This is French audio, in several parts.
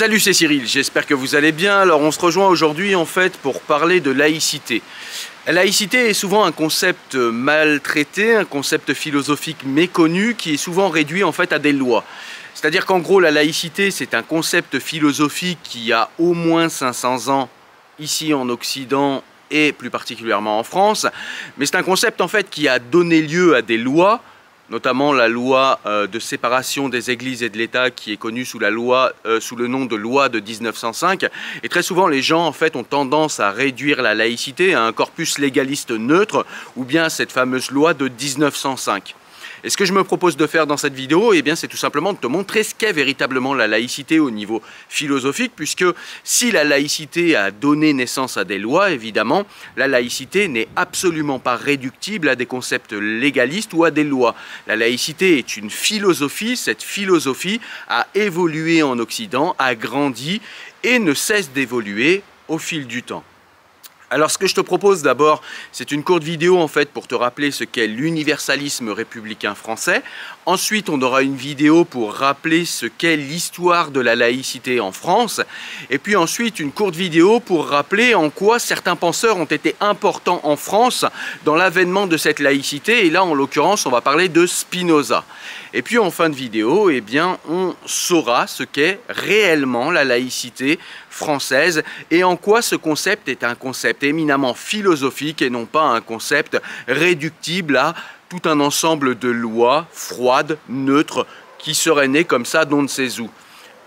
Salut, c'est Cyril, j'espère que vous allez bien. Alors on se rejoint aujourd'hui en fait pour parler de laïcité. La laïcité est souvent un concept maltraité, un concept philosophique méconnu qui est souvent réduit en fait à des lois. C'est-à-dire qu'en gros la laïcité c'est un concept philosophique qui a au moins 500 ans ici en Occident et plus particulièrement en France. Mais c'est un concept en fait qui a donné lieu à des lois, notamment la loi de séparation des églises et de l'État qui est connue sous le nom de loi de 1905. Et très souvent, les gens en fait ont tendance à réduire la laïcité à un corpus légaliste neutre ou bien à cette fameuse loi de 1905. Et ce que je me propose de faire dans cette vidéo, eh bien, c'est tout simplement de te montrer ce qu'est véritablement la laïcité au niveau philosophique, puisque si la laïcité a donné naissance à des lois, évidemment, la laïcité n'est absolument pas réductible à des concepts légalistes ou à des lois. La laïcité est une philosophie, cette philosophie a évolué en Occident, a grandi et ne cesse d'évoluer au fil du temps. Alors ce que je te propose d'abord, c'est une courte vidéo en fait pour te rappeler ce qu'est l'universalisme républicain français. Ensuite, on aura une vidéo pour rappeler ce qu'est l'histoire de la laïcité en France. Et puis ensuite, une courte vidéo pour rappeler en quoi certains penseurs ont été importants en France dans l'avènement de cette laïcité. Et là, en l'occurrence, on va parler de Spinoza. Et puis en fin de vidéo, eh bien, on saura ce qu'est réellement la laïcité française et en quoi ce concept est un concept éminemment philosophique et non pas un concept réductible à tout un ensemble de lois froides, neutres, qui seraient nées comme ça d'on ne sait où.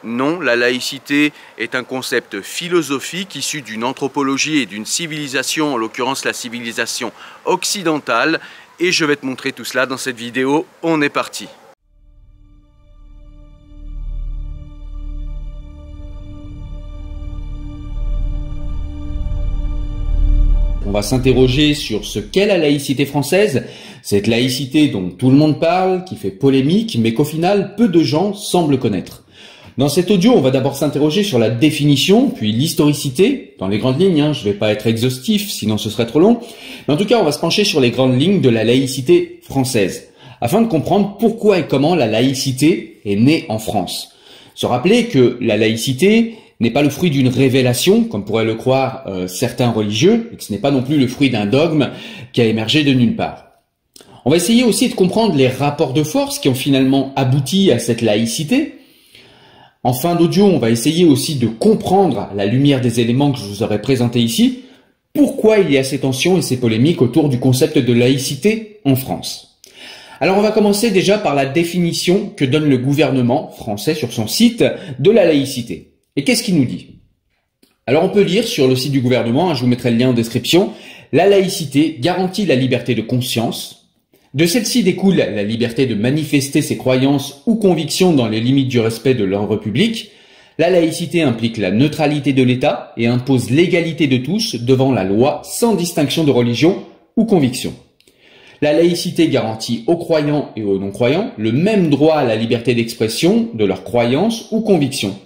Non, la laïcité est un concept philosophique issu d'une anthropologie et d'une civilisation, en l'occurrence la civilisation occidentale, et je vais te montrer tout cela dans cette vidéo. On est parti. On va s'interroger sur ce qu'est la laïcité française, cette laïcité dont tout le monde parle, qui fait polémique, mais qu'au final, peu de gens semblent connaître. Dans cet audio, on va d'abord s'interroger sur la définition, puis l'historicité, dans les grandes lignes, je ne vais pas être exhaustif, sinon ce serait trop long, mais en tout cas, on va se pencher sur les grandes lignes de la laïcité française, afin de comprendre pourquoi et comment la laïcité est née en France. Se rappeler que la laïcité n'est pas le fruit d'une révélation, comme pourraient le croire certains religieux, et que ce n'est pas non plus le fruit d'un dogme qui a émergé de nulle part. On va essayer aussi de comprendre les rapports de force qui ont finalement abouti à cette laïcité. En fin d'audio, on va essayer aussi de comprendre, à la lumière des éléments que je vous aurais présentés ici, pourquoi il y a ces tensions et ces polémiques autour du concept de laïcité en France. Alors on va commencer déjà par la définition que donne le gouvernement français sur son site de la laïcité. Et qu'est-ce qu'il nous dit? Alors on peut lire sur le site du gouvernement, je vous mettrai le lien en description, la laïcité garantit la liberté de conscience. De celle-ci découle la liberté de manifester ses croyances ou convictions dans les limites du respect de l'ordre public. La laïcité implique la neutralité de l'État et impose l'égalité de tous devant la loi sans distinction de religion ou conviction. La laïcité garantit aux croyants et aux non-croyants le même droit à la liberté d'expression de leurs croyances ou convictions.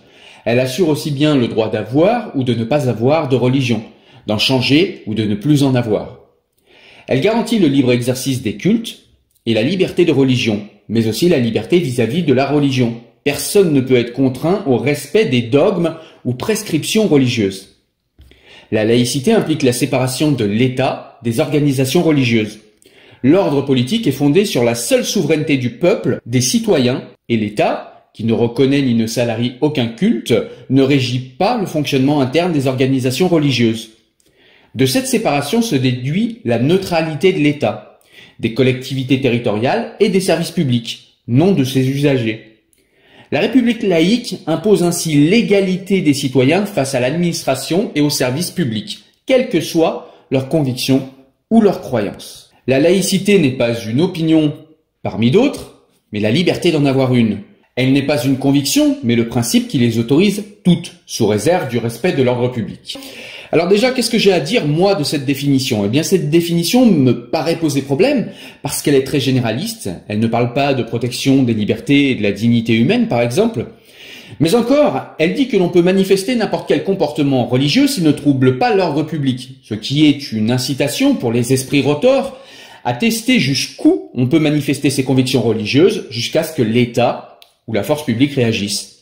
Elle assure aussi bien le droit d'avoir ou de ne pas avoir de religion, d'en changer ou de ne plus en avoir. Elle garantit le libre exercice des cultes et la liberté de religion, mais aussi la liberté vis-à-vis de la religion. Personne ne peut être contraint au respect des dogmes ou prescriptions religieuses. La laïcité implique la séparation de l'État des organisations religieuses. L'ordre politique est fondé sur la seule souveraineté du peuple, des citoyens, et l'État, qui ne reconnaît ni ne salarie aucun culte, ne régit pas le fonctionnement interne des organisations religieuses. De cette séparation se déduit la neutralité de l'État, des collectivités territoriales et des services publics, non de ses usagers. La République laïque impose ainsi l'égalité des citoyens face à l'administration et aux services publics, quelles que soient leurs convictions ou leurs croyances. La laïcité n'est pas une opinion parmi d'autres, mais la liberté d'en avoir une. Elle n'est pas une conviction, mais le principe qui les autorise toutes, sous réserve du respect de l'ordre public. Alors déjà, qu'est-ce que j'ai à dire, moi, de cette définition? Eh bien, cette définition me paraît poser problème, parce qu'elle est très généraliste. Elle ne parle pas de protection des libertés et de la dignité humaine, par exemple. Mais encore, elle dit que l'on peut manifester n'importe quel comportement religieux s'il ne trouble pas l'ordre public, ce qui est une incitation pour les esprits rotors à tester jusqu'où on peut manifester ses convictions religieuses jusqu'à ce que l'État ou la force publique réagisse.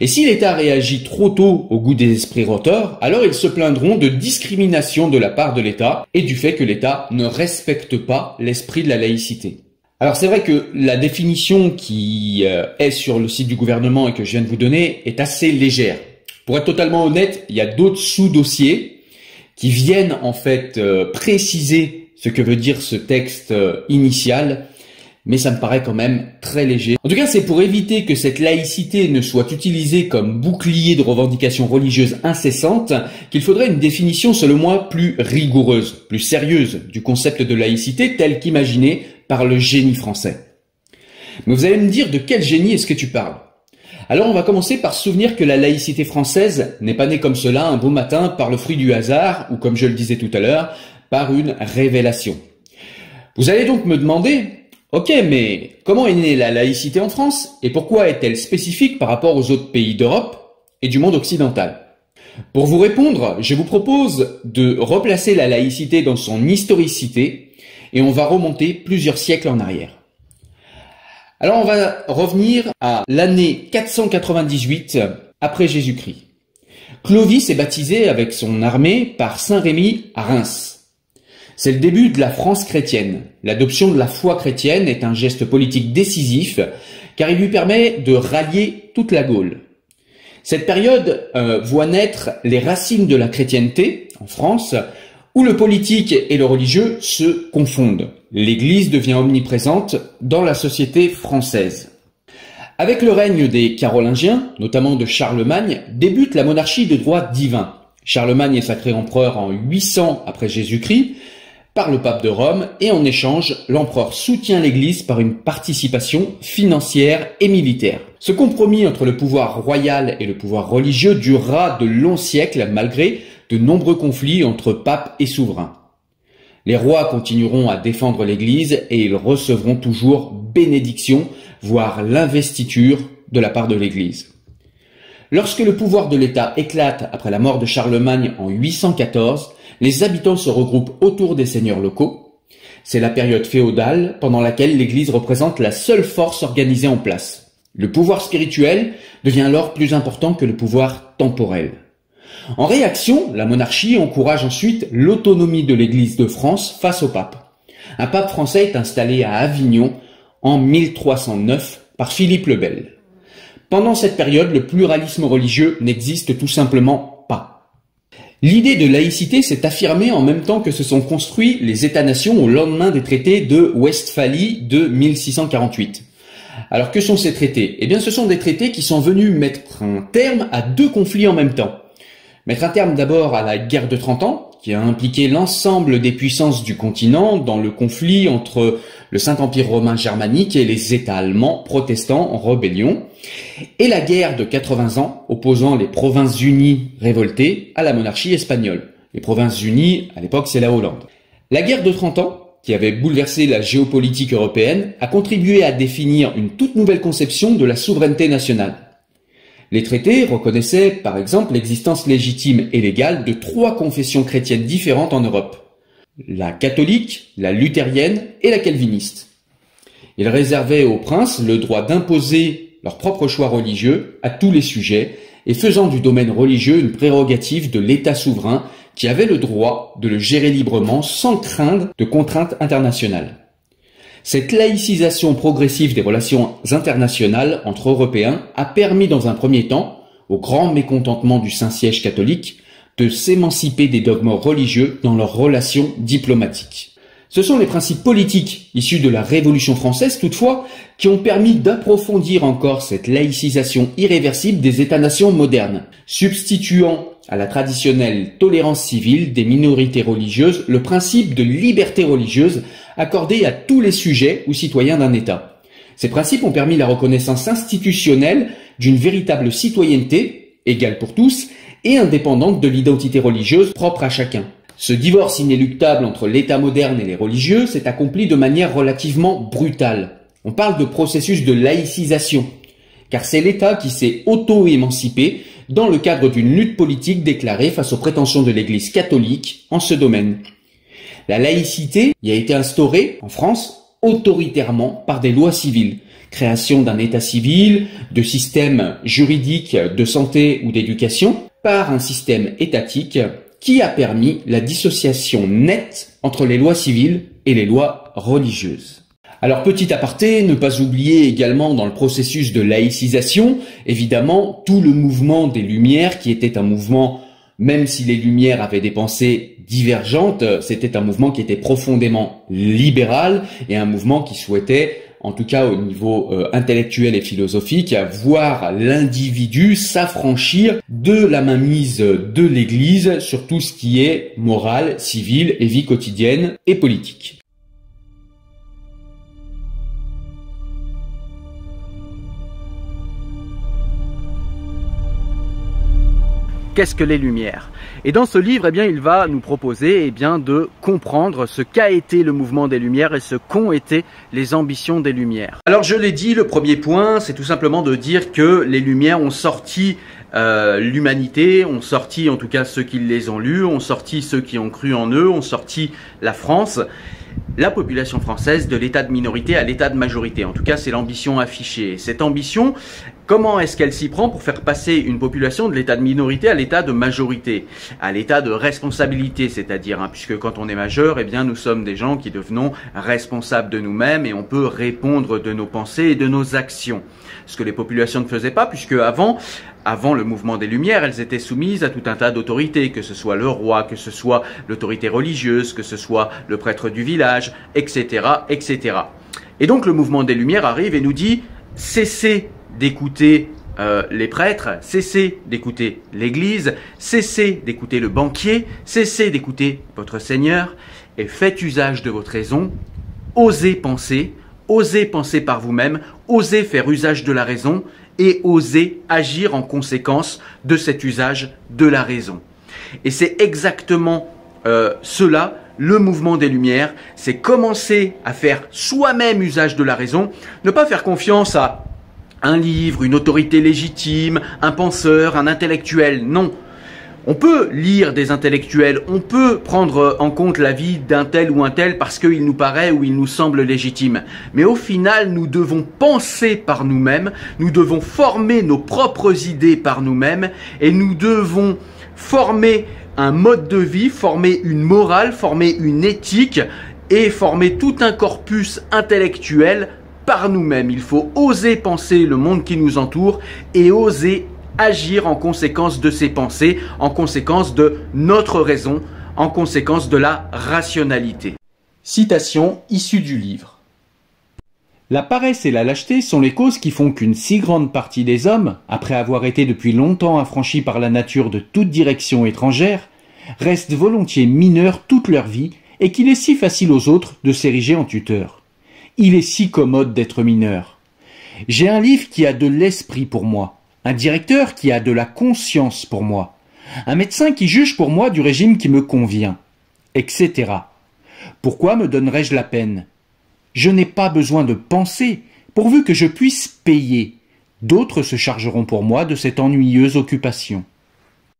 Et si l'État réagit trop tôt au goût des esprits roteurs, alors ils se plaindront de discrimination de la part de l'État et du fait que l'État ne respecte pas l'esprit de la laïcité. Alors c'est vrai que la définition qui est sur le site du gouvernement et que je viens de vous donner est assez légère. Pour être totalement honnête, il y a d'autres sous-dossiers qui viennent en fait préciser ce que veut dire ce texte initial, mais ça me paraît quand même très léger. En tout cas, c'est pour éviter que cette laïcité ne soit utilisée comme bouclier de revendications religieuses incessantes qu'il faudrait une définition, selon moi, plus rigoureuse, plus sérieuse du concept de laïcité tel qu'imaginé par le génie français. Mais vous allez me dire de quel génie est-ce que tu parles? Alors on va commencer par se souvenir que la laïcité française n'est pas née comme cela un beau matin par le fruit du hasard ou, comme je le disais tout à l'heure, par une révélation. Vous allez donc me demander, ok, mais comment est née la laïcité en France et pourquoi est-elle spécifique par rapport aux autres pays d'Europe et du monde occidental? Pour vous répondre, je vous propose de replacer la laïcité dans son historicité et on va remonter plusieurs siècles en arrière. Alors on va revenir à l'année 498 après Jésus-Christ. Clovis est baptisé avec son armée par Saint Rémy à Reims. C'est le début de la France chrétienne. L'adoption de la foi chrétienne est un geste politique décisif car il lui permet de rallier toute la Gaule. Cette période voit naître les racines de la chrétienté en France, où le politique et le religieux se confondent. L'Église devient omniprésente dans la société française. Avec le règne des Carolingiens, notamment de Charlemagne, débute la monarchie de droit divin. Charlemagne est sacré empereur en 800 après Jésus-Christ par le pape de Rome et en échange, l'empereur soutient l'Église par une participation financière et militaire. Ce compromis entre le pouvoir royal et le pouvoir religieux durera de longs siècles malgré de nombreux conflits entre papes et souverains. Les rois continueront à défendre l'Église et ils recevront toujours bénédiction, voire l'investiture de la part de l'Église. Lorsque le pouvoir de l'État éclate après la mort de Charlemagne en 814, les habitants se regroupent autour des seigneurs locaux. C'est la période féodale pendant laquelle l'Église représente la seule force organisée en place. Le pouvoir spirituel devient alors plus important que le pouvoir temporel. En réaction, la monarchie encourage ensuite l'autonomie de l'Église de France face au pape. Un pape français est installé à Avignon en 1309 par Philippe le Bel. Pendant cette période, le pluralisme religieux n'existe tout simplement pas. L'idée de laïcité s'est affirmée en même temps que se sont construits les États-nations au lendemain des traités de Westphalie de 1648. Alors que sont ces traités? Eh bien, ce sont des traités qui sont venus mettre un terme à deux conflits en même temps. Mettre un terme d'abord à la guerre de 30 ans, qui a impliqué l'ensemble des puissances du continent dans le conflit entre le Saint-Empire romain germanique et les États allemands protestants en rébellion, et la guerre de 80 ans opposant les Provinces-Unies révoltées à la monarchie espagnole. Les Provinces-Unies, à l'époque, c'est la Hollande. La guerre de 30 ans, qui avait bouleversé la géopolitique européenne, a contribué à définir une toute nouvelle conception de la souveraineté nationale. Les traités reconnaissaient, par exemple, l'existence légitime et légale de 3 confessions chrétiennes différentes en Europe. La catholique, la luthérienne et la calviniste. Ils réservaient aux princes le droit d'imposer leur propre choix religieux à tous les sujets et faisant du domaine religieux une prérogative de l'État souverain qui avait le droit de le gérer librement sans craindre de contraintes internationales. Cette laïcisation progressive des relations internationales entre Européens a permis dans un premier temps, au grand mécontentement du Saint-Siège catholique, de s'émanciper des dogmes religieux dans leurs relations diplomatiques. Ce sont les principes politiques issus de la Révolution française, toutefois, qui ont permis d'approfondir encore cette laïcisation irréversible des États-nations modernes, substituant à la traditionnelle tolérance civile des minorités religieuses le principe de liberté religieuse accordé à tous les sujets ou citoyens d'un État. Ces principes ont permis la reconnaissance institutionnelle d'une véritable citoyenneté, égale pour tous, et indépendante de l'identité religieuse propre à chacun. Ce divorce inéluctable entre l'État moderne et les religieux s'est accompli de manière relativement brutale. On parle de processus de laïcisation, car c'est l'État qui s'est auto-émancipé dans le cadre d'une lutte politique déclarée face aux prétentions de l'Église catholique en ce domaine. La laïcité y a été instaurée, en France, autoritairement par des lois civiles, création d'un état civil, de systèmes juridiques, de santé ou d'éducation, par un système étatique qui a permis la dissociation nette entre les lois civiles et les lois religieuses. Alors petit aparté, ne pas oublier également dans le processus de laïcisation, évidemment, tout le mouvement des Lumières qui était un mouvement, même si les Lumières avaient des pensées divergentes, c'était un mouvement qui était profondément libéral et un mouvement qui souhaitait, en tout cas au niveau intellectuel et philosophique, voir l'individu s'affranchir de la mainmise de l'Église sur tout ce qui est morale, civile et vie quotidienne et politique. Qu'est-ce que les Lumières? Et dans ce livre, il va nous proposer de comprendre ce qu'a été le mouvement des Lumières et ce qu'ont été les ambitions des Lumières. Alors je l'ai dit, le premier point, c'est tout simplement de dire que les Lumières ont sorti l'humanité, ont sorti en tout cas ceux qui les ont lus, ont sorti ceux qui ont cru en eux, ont sorti la France, la population française de l'état de minorité à l'état de majorité. En tout cas, c'est l'ambition affichée. Cette ambition, comment est-ce qu'elle s'y prend pour faire passer une population de l'état de minorité à l'état de majorité, à l'état de responsabilité, c'est-à-dire, puisque quand on est majeur, nous sommes des gens qui devenons responsables de nous-mêmes et on peut répondre de nos pensées et de nos actions. Ce que les populations ne faisaient pas, puisque avant le mouvement des Lumières, elles étaient soumises à tout un tas d'autorités, que ce soit le roi, que ce soit l'autorité religieuse, que ce soit le prêtre du village, etc., etc. Et donc le mouvement des Lumières arrive et nous dit « Cessez d'écouter les prêtres, cessez d'écouter l'Église, cessez d'écouter le banquier, cessez d'écouter votre Seigneur et faites usage de votre raison, osez penser par vous-même, osez faire usage de la raison et osez agir en conséquence de cet usage de la raison. » Et c'est exactement cela, le mouvement des Lumières, c'est commencer à faire soi-même usage de la raison, ne pas faire confiance à un livre, une autorité légitime, un penseur, un intellectuel, non. On peut lire des intellectuels, on peut prendre en compte l'avis d'un tel ou un tel parce qu'il nous paraît ou il nous semble légitime. Mais au final, nous devons penser par nous-mêmes, nous devons former nos propres idées par nous-mêmes et nous devons former un mode de vie, former une morale, former une éthique et former tout un corpus intellectuel par nous-mêmes. Il faut oser penser le monde qui nous entoure et oser agir en conséquence de ses pensées, en conséquence de notre raison, en conséquence de la rationalité. Citation issue du livre. La paresse et la lâcheté sont les causes qui font qu'une si grande partie des hommes, après avoir été depuis longtemps affranchis par la nature de toute direction étrangère, restent volontiers mineurs toute leur vie et qu'il est si facile aux autres de s'ériger en tuteurs. Il est si commode d'être mineur. J'ai un livre qui a de l'esprit pour moi, un directeur qui a de la conscience pour moi, un médecin qui juge pour moi du régime qui me convient, etc. Pourquoi me donnerais-je la peine ? Je n'ai pas besoin de penser, pourvu que je puisse payer. D'autres se chargeront pour moi de cette ennuyeuse occupation.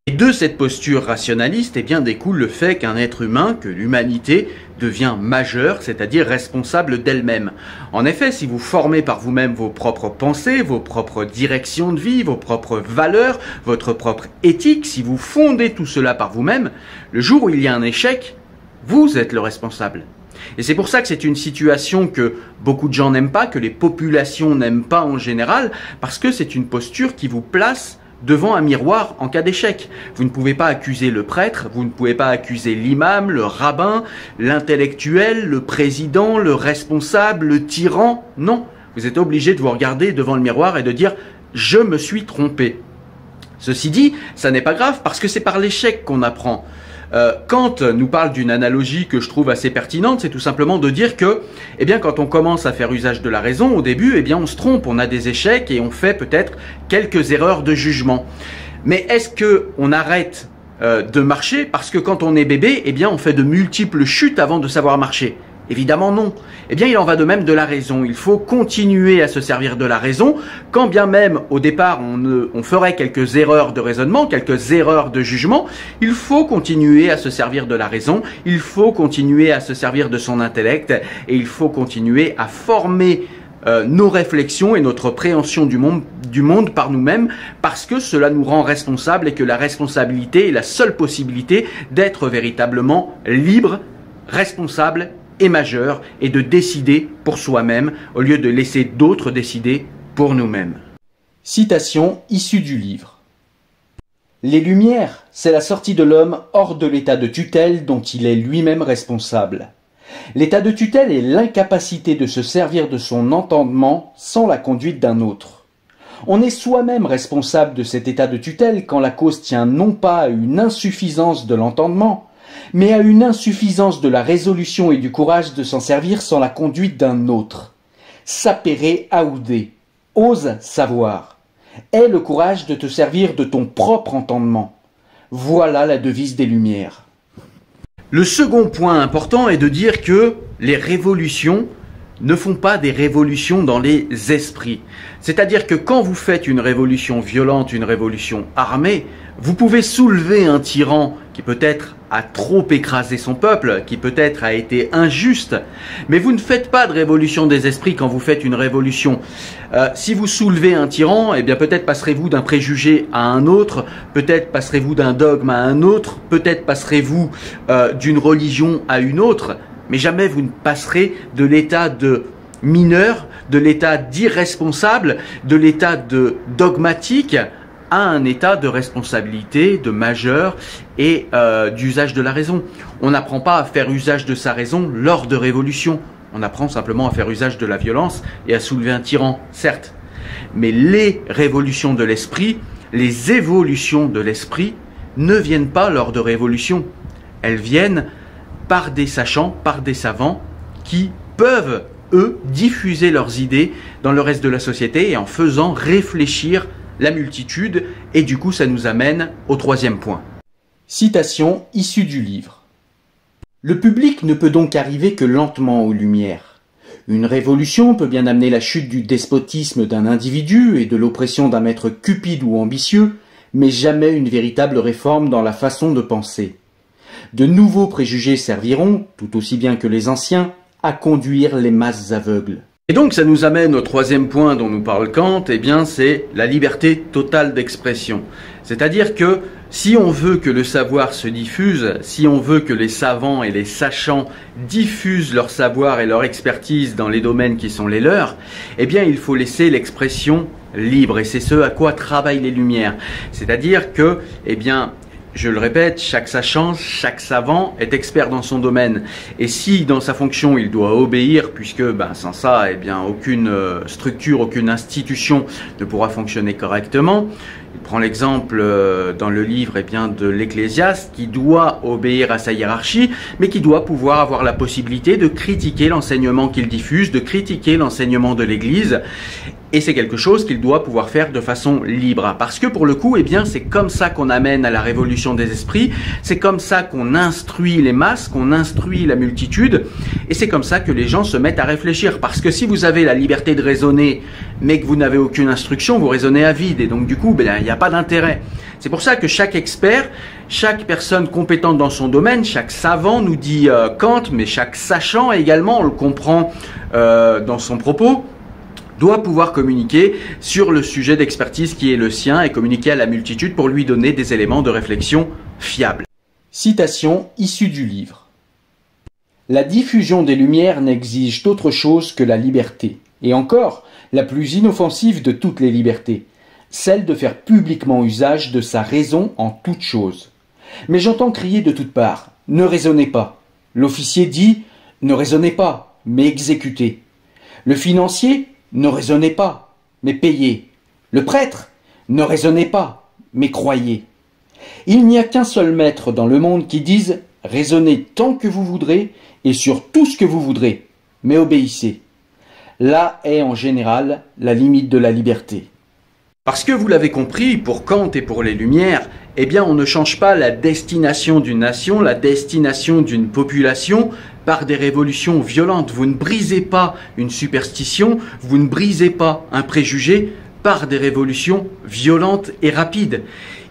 Et de cette posture rationaliste, découle le fait qu'un être humain, que l'humanité, devient majeur, c'est-à-dire responsable d'elle-même. En effet, si vous formez par vous-même vos propres pensées, vos propres directions de vie, vos propres valeurs, votre propre éthique, si vous fondez tout cela par vous-même, le jour où il y a un échec, vous êtes le responsable. Et c'est pour ça que c'est une situation que beaucoup de gens n'aiment pas, que les populations n'aiment pas en général, parce que c'est une posture qui vous place devant un miroir en cas d'échec. Vous ne pouvez pas accuser le prêtre, vous ne pouvez pas accuser l'imam, le rabbin, l'intellectuel, le président, le responsable, le tyran. Non, vous êtes obligé de vous regarder devant le miroir et de dire « je me suis trompé ». Ceci dit, ça n'est pas grave parce que c'est par l'échec qu'on apprend. Kant nous parle d'une analogie que je trouve assez pertinente, c'est tout simplement de dire que, quand on commence à faire usage de la raison, au début, on se trompe, on a des échecs et on fait peut-être quelques erreurs de jugement. Mais est-ce que on arrête de marcher parce que quand on est bébé, on fait de multiples chutes avant de savoir marcher? Évidemment non. Il en va de même de la raison. Il faut continuer à se servir de la raison, quand bien même au départ on ferait quelques erreurs de raisonnement, quelques erreurs de jugement. Il faut continuer à se servir de la raison, il faut continuer à se servir de son intellect et il faut continuer à former nos réflexions et notre préhension du monde par nous-mêmes, parce que cela nous rend responsables et que la responsabilité est la seule possibilité d'être véritablement libre, responsable et majeur, et de décider pour soi-même au lieu de laisser d'autres décider pour nous-mêmes. Citation issue du livre. Les Lumières, c'est la sortie de l'homme hors de l'état de tutelle dont il est lui-même responsable. L'état de tutelle est l'incapacité de se servir de son entendement sans la conduite d'un autre. On est soi-même responsable de cet état de tutelle quand la cause tient non pas à une insuffisance de l'entendement, mais à une insuffisance de la résolution et du courage de s'en servir sans la conduite d'un autre. Sapere aude, ose savoir. Aie le courage de te servir de ton propre entendement. Voilà la devise des Lumières. Le second point important est de dire que les révolutions ne font pas des révolutions dans les esprits. C'est-à-dire que quand vous faites une révolution violente, une révolution armée, vous pouvez soulever un tyran qui peut-être a trop écrasé son peuple, qui peut-être a été injuste, mais vous ne faites pas de révolution des esprits quand vous faites une révolution. Si vous soulevez un tyran, eh bien peut-être passerez-vous d'un préjugé à un autre, peut-être passerez-vous d'un dogme à un autre, peut-être passerez-vous d'une religion à une autre, mais jamais vous ne passerez de l'état de mineur, de l'état d'irresponsable, de l'état de dogmatique à un état de responsabilité, de majeur et d'usage de la raison. On n'apprend pas à faire usage de sa raison lors de révolutions. On apprend simplement à faire usage de la violence et à soulever un tyran, certes. Mais les révolutions de l'esprit, les évolutions de l'esprit ne viennent pas lors de révolutions. Elles viennent par des sachants, par des savants qui peuvent, eux, diffuser leurs idées dans le reste de la société et en faisant réfléchir la multitude, et du coup ça nous amène au troisième point. Citation issue du livre. Le public ne peut donc arriver que lentement aux Lumières. Une révolution peut bien amener la chute du despotisme d'un individu et de l'oppression d'un maître cupide ou ambitieux, mais jamais une véritable réforme dans la façon de penser. De nouveaux préjugés serviront, tout aussi bien que les anciens, à conduire les masses aveugles. Et donc ça nous amène au troisième point dont nous parle Kant, eh bien c'est la liberté totale d'expression. C'est-à-dire que si on veut que le savoir se diffuse, si on veut que les savants et les sachants diffusent leur savoir et leur expertise dans les domaines qui sont les leurs, eh bien il faut laisser l'expression libre, et c'est ce à quoi travaillent les Lumières. C'est-à-dire que, eh bien, je le répète, chaque sachant, chaque savant est expert dans son domaine. Et si dans sa fonction il doit obéir, puisque sans ça, eh bien, aucune structure, aucune institution ne pourra fonctionner correctement. Il prend l'exemple dans le livre de l'Ecclésiaste qui doit obéir à sa hiérarchie, mais qui doit pouvoir avoir la possibilité de critiquer l'enseignement qu'il diffuse, de critiquer l'enseignement de l'Église. Et c'est quelque chose qu'il doit pouvoir faire de façon libre. Parce que pour le coup, c'est comme ça qu'on amène à la révolution des esprits, c'est comme ça qu'on instruit les masses, qu'on instruit la multitude, et c'est comme ça que les gens se mettent à réfléchir. Parce que si vous avez la liberté de raisonner, mais que vous n'avez aucune instruction, vous raisonnez à vide, et donc du coup, il n'y a pas d'intérêt. C'est pour ça que chaque expert, chaque personne compétente dans son domaine, chaque savant, nous dit Kant, mais chaque sachant également, on le comprend dans son propos, doit pouvoir communiquer sur le sujet d'expertise qui est le sien et communiquer à la multitude pour lui donner des éléments de réflexion fiables. Citation issue du livre. La diffusion des Lumières n'exige autre chose que la liberté, et encore la plus inoffensive de toutes les libertés, celle de faire publiquement usage de sa raison en toute chose. Mais j'entends crier de toutes parts « Ne raisonnez pas ». L'officier dit « Ne raisonnez pas, mais exécutez ». Le financier « Ne raisonnez pas, mais payez ». Le prêtre « Ne raisonnez pas, mais croyez ». Il n'y a qu'un seul maître dans le monde qui dise « Raisonnez tant que vous voudrez et sur tout ce que vous voudrez, mais obéissez ». Là est en général la limite de la liberté. Parce que vous l'avez compris, pour Kant et pour les Lumières, on ne change pas la destination d'une nation, la destination d'une population par des révolutions violentes. Vous ne brisez pas une superstition, vous ne brisez pas un préjugé par des révolutions violentes et rapides.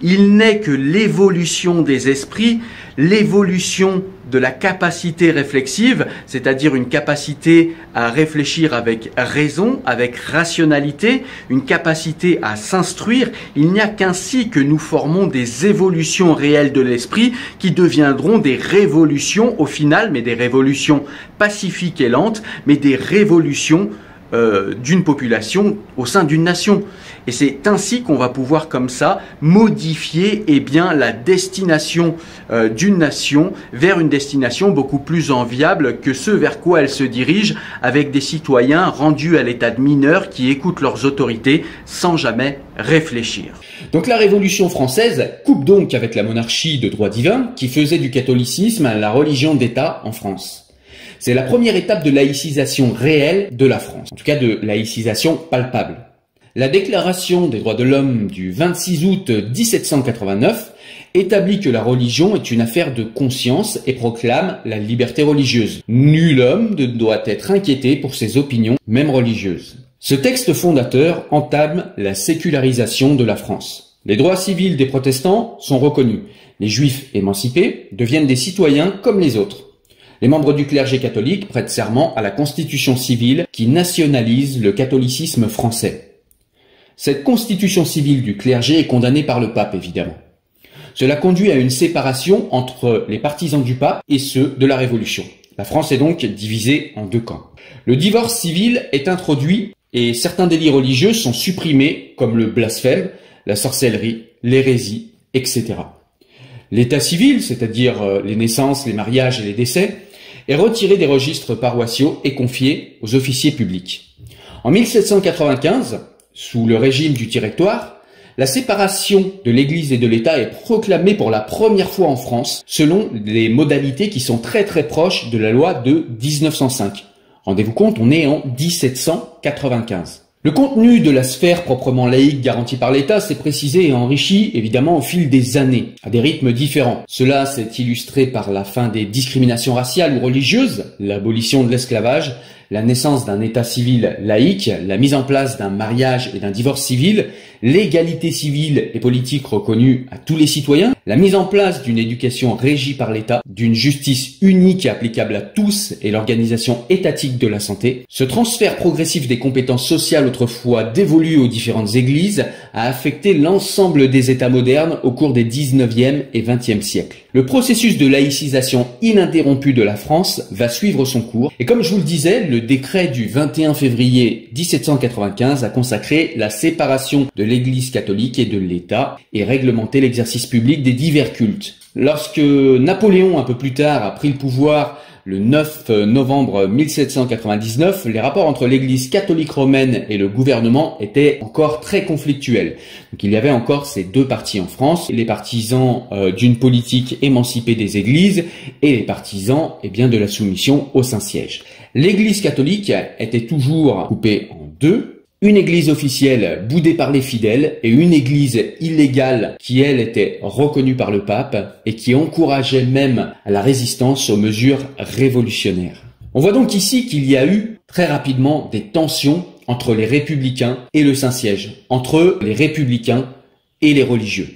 Il n'est que l'évolution des esprits, l'évolution de la capacité réflexive, c'est-à-dire une capacité à réfléchir avec raison, avec rationalité, une capacité à s'instruire. Il n'y a qu'ainsi que nous formons des évolutions réelles de l'esprit qui deviendront des révolutions au final, mais des révolutions pacifiques et lentes, mais des révolutions d'une population au sein d'une nation. Et c'est ainsi qu'on va pouvoir comme ça modifier la destination d'une nation vers une destination beaucoup plus enviable que ce vers quoi elle se dirige, avec des citoyens rendus à l'état de mineurs qui écoutent leurs autorités sans jamais réfléchir. Donc la Révolution française coupe donc avec la monarchie de droit divin qui faisait du catholicisme la religion d'État en France. C'est la première étape de laïcisation réelle de la France, en tout cas de laïcisation palpable. La Déclaration des droits de l'homme du 26 août 1789 établit que la religion est une affaire de conscience et proclame la liberté religieuse. Nul homme ne doit être inquiété pour ses opinions, même religieuses. Ce texte fondateur entame la sécularisation de la France. Les droits civils des protestants sont reconnus. Les juifs émancipés deviennent des citoyens comme les autres. Les membres du clergé catholique prêtent serment à la Constitution civile qui nationalise le catholicisme français. Cette Constitution civile du clergé est condamnée par le pape, évidemment. Cela conduit à une séparation entre les partisans du pape et ceux de la Révolution. La France est donc divisée en deux camps. Le divorce civil est introduit et certains délits religieux sont supprimés comme le blasphème, la sorcellerie, l'hérésie, etc. L'état civil, c'est-à-dire les naissances, les mariages et les décès, est retiré des registres paroissiaux et confié aux officiers publics. En 1795, sous le régime du directoire, la séparation de l'Église et de l'État est proclamée pour la première fois en France selon des modalités qui sont très proches de la loi de 1905. Rendez-vous compte, on est en 1795. Le contenu de la sphère proprement laïque garantie par l'État s'est précisé et enrichi évidemment au fil des années, à des rythmes différents. Cela s'est illustré par la fin des discriminations raciales ou religieuses, l'abolition de l'esclavage, la naissance d'un État civil laïque, la mise en place d'un mariage et d'un divorce civil, l'égalité civile et politique reconnue à tous les citoyens, la mise en place d'une éducation régie par l'État, d'une justice unique et applicable à tous et l'organisation étatique de la santé. Ce transfert progressif des compétences sociales autrefois dévolues aux différentes églises a affecté l'ensemble des États modernes au cours des 19e et 20e siècles. Le processus de laïcisation ininterrompu de la France va suivre son cours et comme je vous le disais, le décret du 21 février 1795 a consacré la séparation de l'Église catholique et de l'État et réglementé l'exercice public des divers cultes. Lorsque Napoléon, un peu plus tard, a pris le pouvoir le 9 novembre 1799, les rapports entre l'Église catholique romaine et le gouvernement étaient encore très conflictuels. Donc il y avait encore ces deux partis en France, les partisans d'une politique émancipée des églises et les partisans de la soumission au Saint-Siège. L'Église catholique était toujours coupée en deux. Une église officielle boudée par les fidèles et une église illégale qui, elle, était reconnue par le pape et qui encourageait même à la résistance aux mesures révolutionnaires. On voit donc ici qu'il y a eu très rapidement des tensions entre les républicains et le Saint-Siège, entre les républicains et les religieux.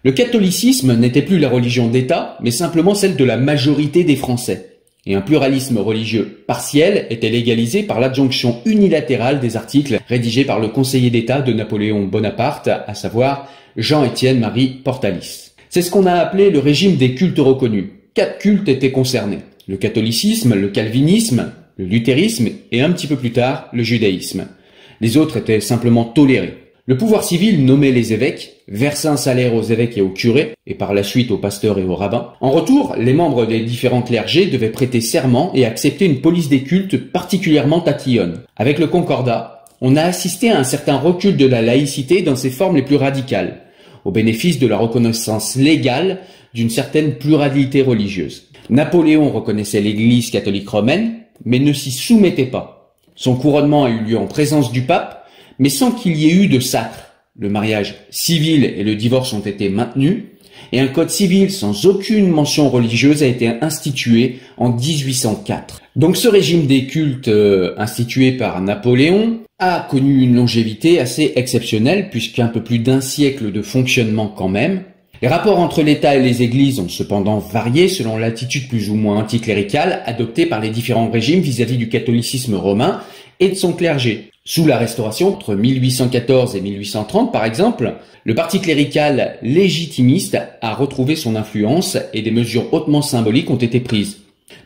Le catholicisme n'était plus la religion d'État, mais simplement celle de la majorité des Français. Et un pluralisme religieux partiel était légalisé par l'adjonction unilatérale des articles rédigés par le conseiller d'État de Napoléon Bonaparte, à savoir Jean-Étienne Marie Portalis. C'est ce qu'on a appelé le régime des cultes reconnus. 4 cultes étaient concernés: le catholicisme, le calvinisme, le luthérisme et un petit peu plus tard, le judaïsme. Les autres étaient simplement tolérés. Le pouvoir civil nommait les évêques, versait un salaire aux évêques et aux curés, et par la suite aux pasteurs et aux rabbins. En retour, les membres des différents clergés devaient prêter serment et accepter une police des cultes particulièrement tatillonne. Avec le Concordat, on a assisté à un certain recul de la laïcité dans ses formes les plus radicales, au bénéfice de la reconnaissance légale d'une certaine pluralité religieuse. Napoléon reconnaissait l'Église catholique romaine, mais ne s'y soumettait pas. Son couronnement a eu lieu en présence du pape, mais sans qu'il y ait eu de sacre. Le mariage civil et le divorce ont été maintenus, et un code civil sans aucune mention religieuse a été institué en 1804. Donc ce régime des cultes institué par Napoléon a connu une longévité assez exceptionnelle puisqu'un peu plus d'un siècle de fonctionnement quand même. Les rapports entre l'État et les églises ont cependant varié selon l'attitude plus ou moins anticléricale adoptée par les différents régimes vis-à-vis du catholicisme romain et de son clergé. Sous la Restauration, entre 1814 et 1830 par exemple, le parti clérical légitimiste a retrouvé son influence et des mesures hautement symboliques ont été prises.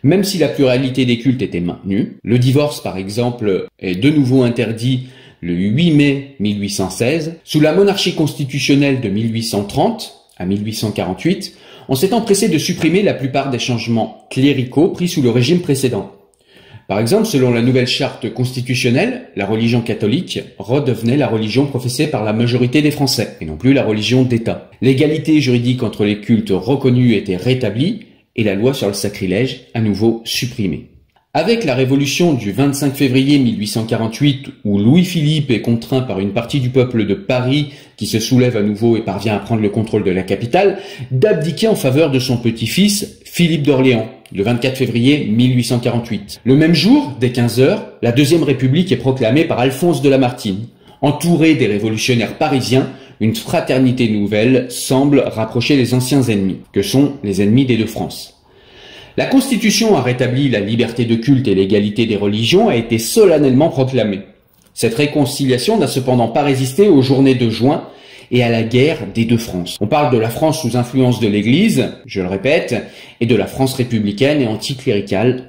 Même si la pluralité des cultes était maintenue, le divorce par exemple est de nouveau interdit le 8 mai 1816, sous la monarchie constitutionnelle de 1830 à 1848, on s'est empressé de supprimer la plupart des changements cléricaux pris sous le régime précédent. Par exemple, selon la nouvelle charte constitutionnelle, la religion catholique redevenait la religion professée par la majorité des Français, et non plus la religion d'État. L'égalité juridique entre les cultes reconnus était rétablie, et la loi sur le sacrilège à nouveau supprimée. Avec la révolution du 25 février 1848, où Louis-Philippe est contraint par une partie du peuple de Paris, qui se soulève à nouveau et parvient à prendre le contrôle de la capitale, d'abdiquer en faveur de son petit-fils, Philippe d'Orléans, le 24 février 1848. Le même jour, dès 15 h, la Deuxième République est proclamée par Alphonse de Lamartine. Entouré des révolutionnaires parisiens, une fraternité nouvelle semble rapprocher les anciens ennemis, que sont les ennemis des deux France. La Constitution a rétabli la liberté de culte et l'égalité des religions a été solennellement proclamée. Cette réconciliation n'a cependant pas résisté aux journées de juin et à la guerre des deux France. On parle de la France sous influence de l'Église, je le répète, et de la France républicaine et anticléricale.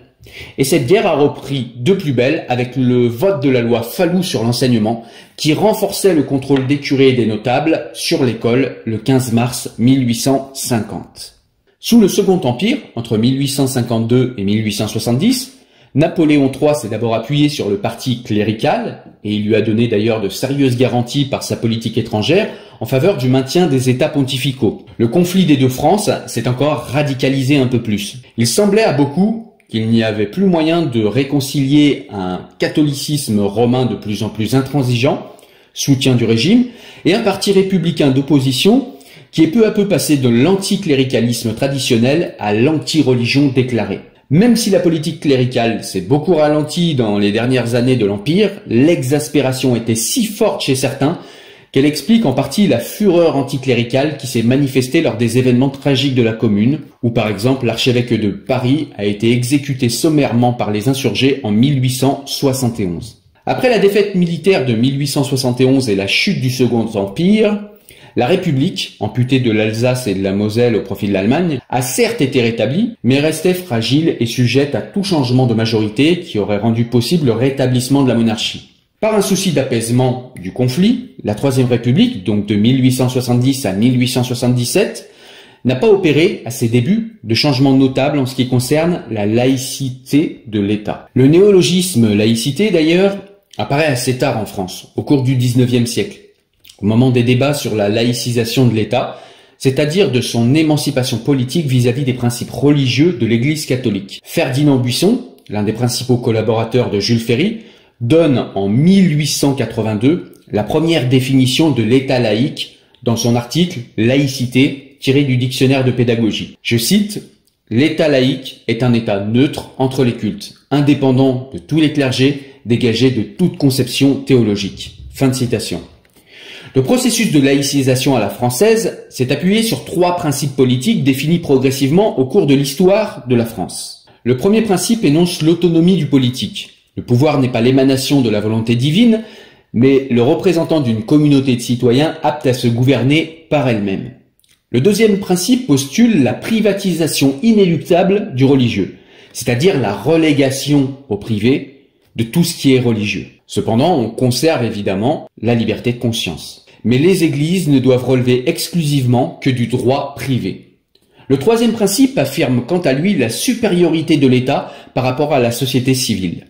Et cette guerre a repris de plus belle avec le vote de la loi Fallou sur l'enseignement qui renforçait le contrôle des curés et des notables sur l'école le 15 mars 1850. Sous le Second Empire, entre 1852 et 1870, Napoléon III s'est d'abord appuyé sur le parti clérical, et il lui a donné d'ailleurs de sérieuses garanties par sa politique étrangère en faveur du maintien des États pontificaux. Le conflit des deux France s'est encore radicalisé un peu plus. Il semblait à beaucoup qu'il n'y avait plus moyen de réconcilier un catholicisme romain de plus en plus intransigeant, soutien du régime, et un parti républicain d'opposition qui est peu à peu passé de l'anticléricalisme traditionnel à l'anti-religion déclarée. Même si la politique cléricale s'est beaucoup ralentie dans les dernières années de l'Empire, l'exaspération était si forte chez certains qu'elle explique en partie la fureur anticléricale qui s'est manifestée lors des événements tragiques de la Commune, où par exemple l'archevêque de Paris a été exécuté sommairement par les insurgés en 1871. Après la défaite militaire de 1871 et la chute du Second Empire, la République, amputée de l'Alsace et de la Moselle au profit de l'Allemagne, a certes été rétablie, mais restait fragile et sujette à tout changement de majorité qui aurait rendu possible le rétablissement de la monarchie. Par un souci d'apaisement du conflit, la Troisième République, donc de 1870 à 1877, n'a pas opéré, à ses débuts, de changements notables en ce qui concerne la laïcité de l'État. Le néologisme laïcité, d'ailleurs, apparaît assez tard en France, au cours du XIXe siècle, au moment des débats sur la laïcisation de l'État, c'est-à-dire de son émancipation politique vis-à-vis des principes religieux de l'Église catholique. Ferdinand Buisson, l'un des principaux collaborateurs de Jules Ferry, donne en 1882 la première définition de l'État laïque dans son article « Laïcité » tiré du dictionnaire de pédagogie. Je cite « L'État laïque est un État neutre entre les cultes, indépendant de tous les clergés, dégagé de toute conception théologique. » Fin de citation. Le processus de laïcisation à la française s'est appuyé sur trois principes politiques définis progressivement au cours de l'histoire de la France. Le premier principe énonce l'autonomie du politique. Le pouvoir n'est pas l'émanation de la volonté divine, mais le représentant d'une communauté de citoyens apte à se gouverner par elle-même. Le deuxième principe postule la privatisation inéluctable du religieux, c'est-à-dire la relégation au privé de tout ce qui est religieux. Cependant, on conserve évidemment la liberté de conscience. Mais les églises ne doivent relever exclusivement que du droit privé. Le troisième principe affirme quant à lui la supériorité de l'État par rapport à la société civile.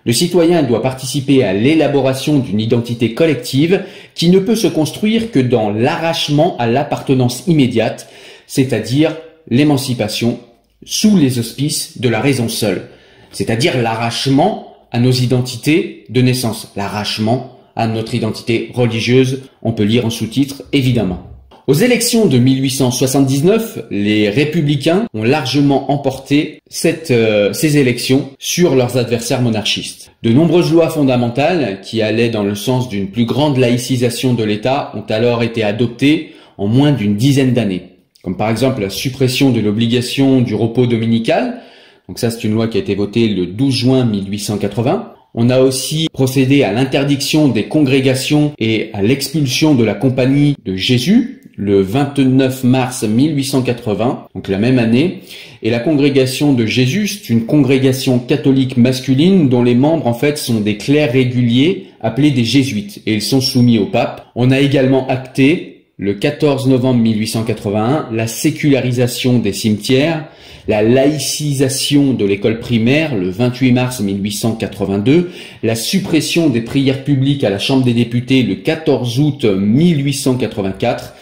Le citoyen doit participer à l'élaboration d'une identité collective qui ne peut se construire que dans l'arrachement à l'appartenance immédiate, c'est-à-dire l'émancipation sous les auspices de la raison seule, c'est-à-dire l'arrachement à nos identités de naissance, l'arrachement à notre identité religieuse, on peut lire en sous-titre évidemment. Aux élections de 1879, les républicains ont largement emporté ces élections sur leurs adversaires monarchistes. De nombreuses lois fondamentales qui allaient dans le sens d'une plus grande laïcisation de l'État ont alors été adoptées en moins d'une dizaine d'années, comme par exemple la suppression de l'obligation du repos dominical. Donc ça, c'est une loi qui a été votée le 12 juin 1880. On a aussi procédé à l'interdiction des congrégations et à l'expulsion de la Compagnie de Jésus le 29 mars 1880, donc la même année. Et la congrégation de Jésus, c'est une congrégation catholique masculine dont les membres en fait sont des clercs réguliers appelés des jésuites et ils sont soumis au pape. On a également acté le 14 novembre 1881 la sécularisation des cimetières, la laïcisation de l'école primaire le 28 mars 1882, la suppression des prières publiques à la Chambre des députés le 14 août 1884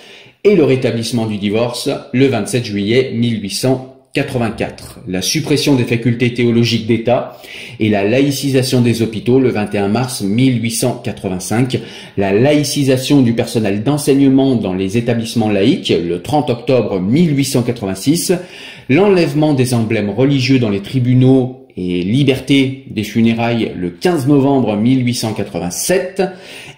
et le rétablissement du divorce le 27 juillet 1884, la suppression des facultés théologiques d'État et la laïcisation des hôpitaux le 21 mars 1885, la laïcisation du personnel d'enseignement dans les établissements laïques le 30 octobre 1886, l'enlèvement des emblèmes religieux dans les tribunaux et liberté des funérailles le 15 novembre 1887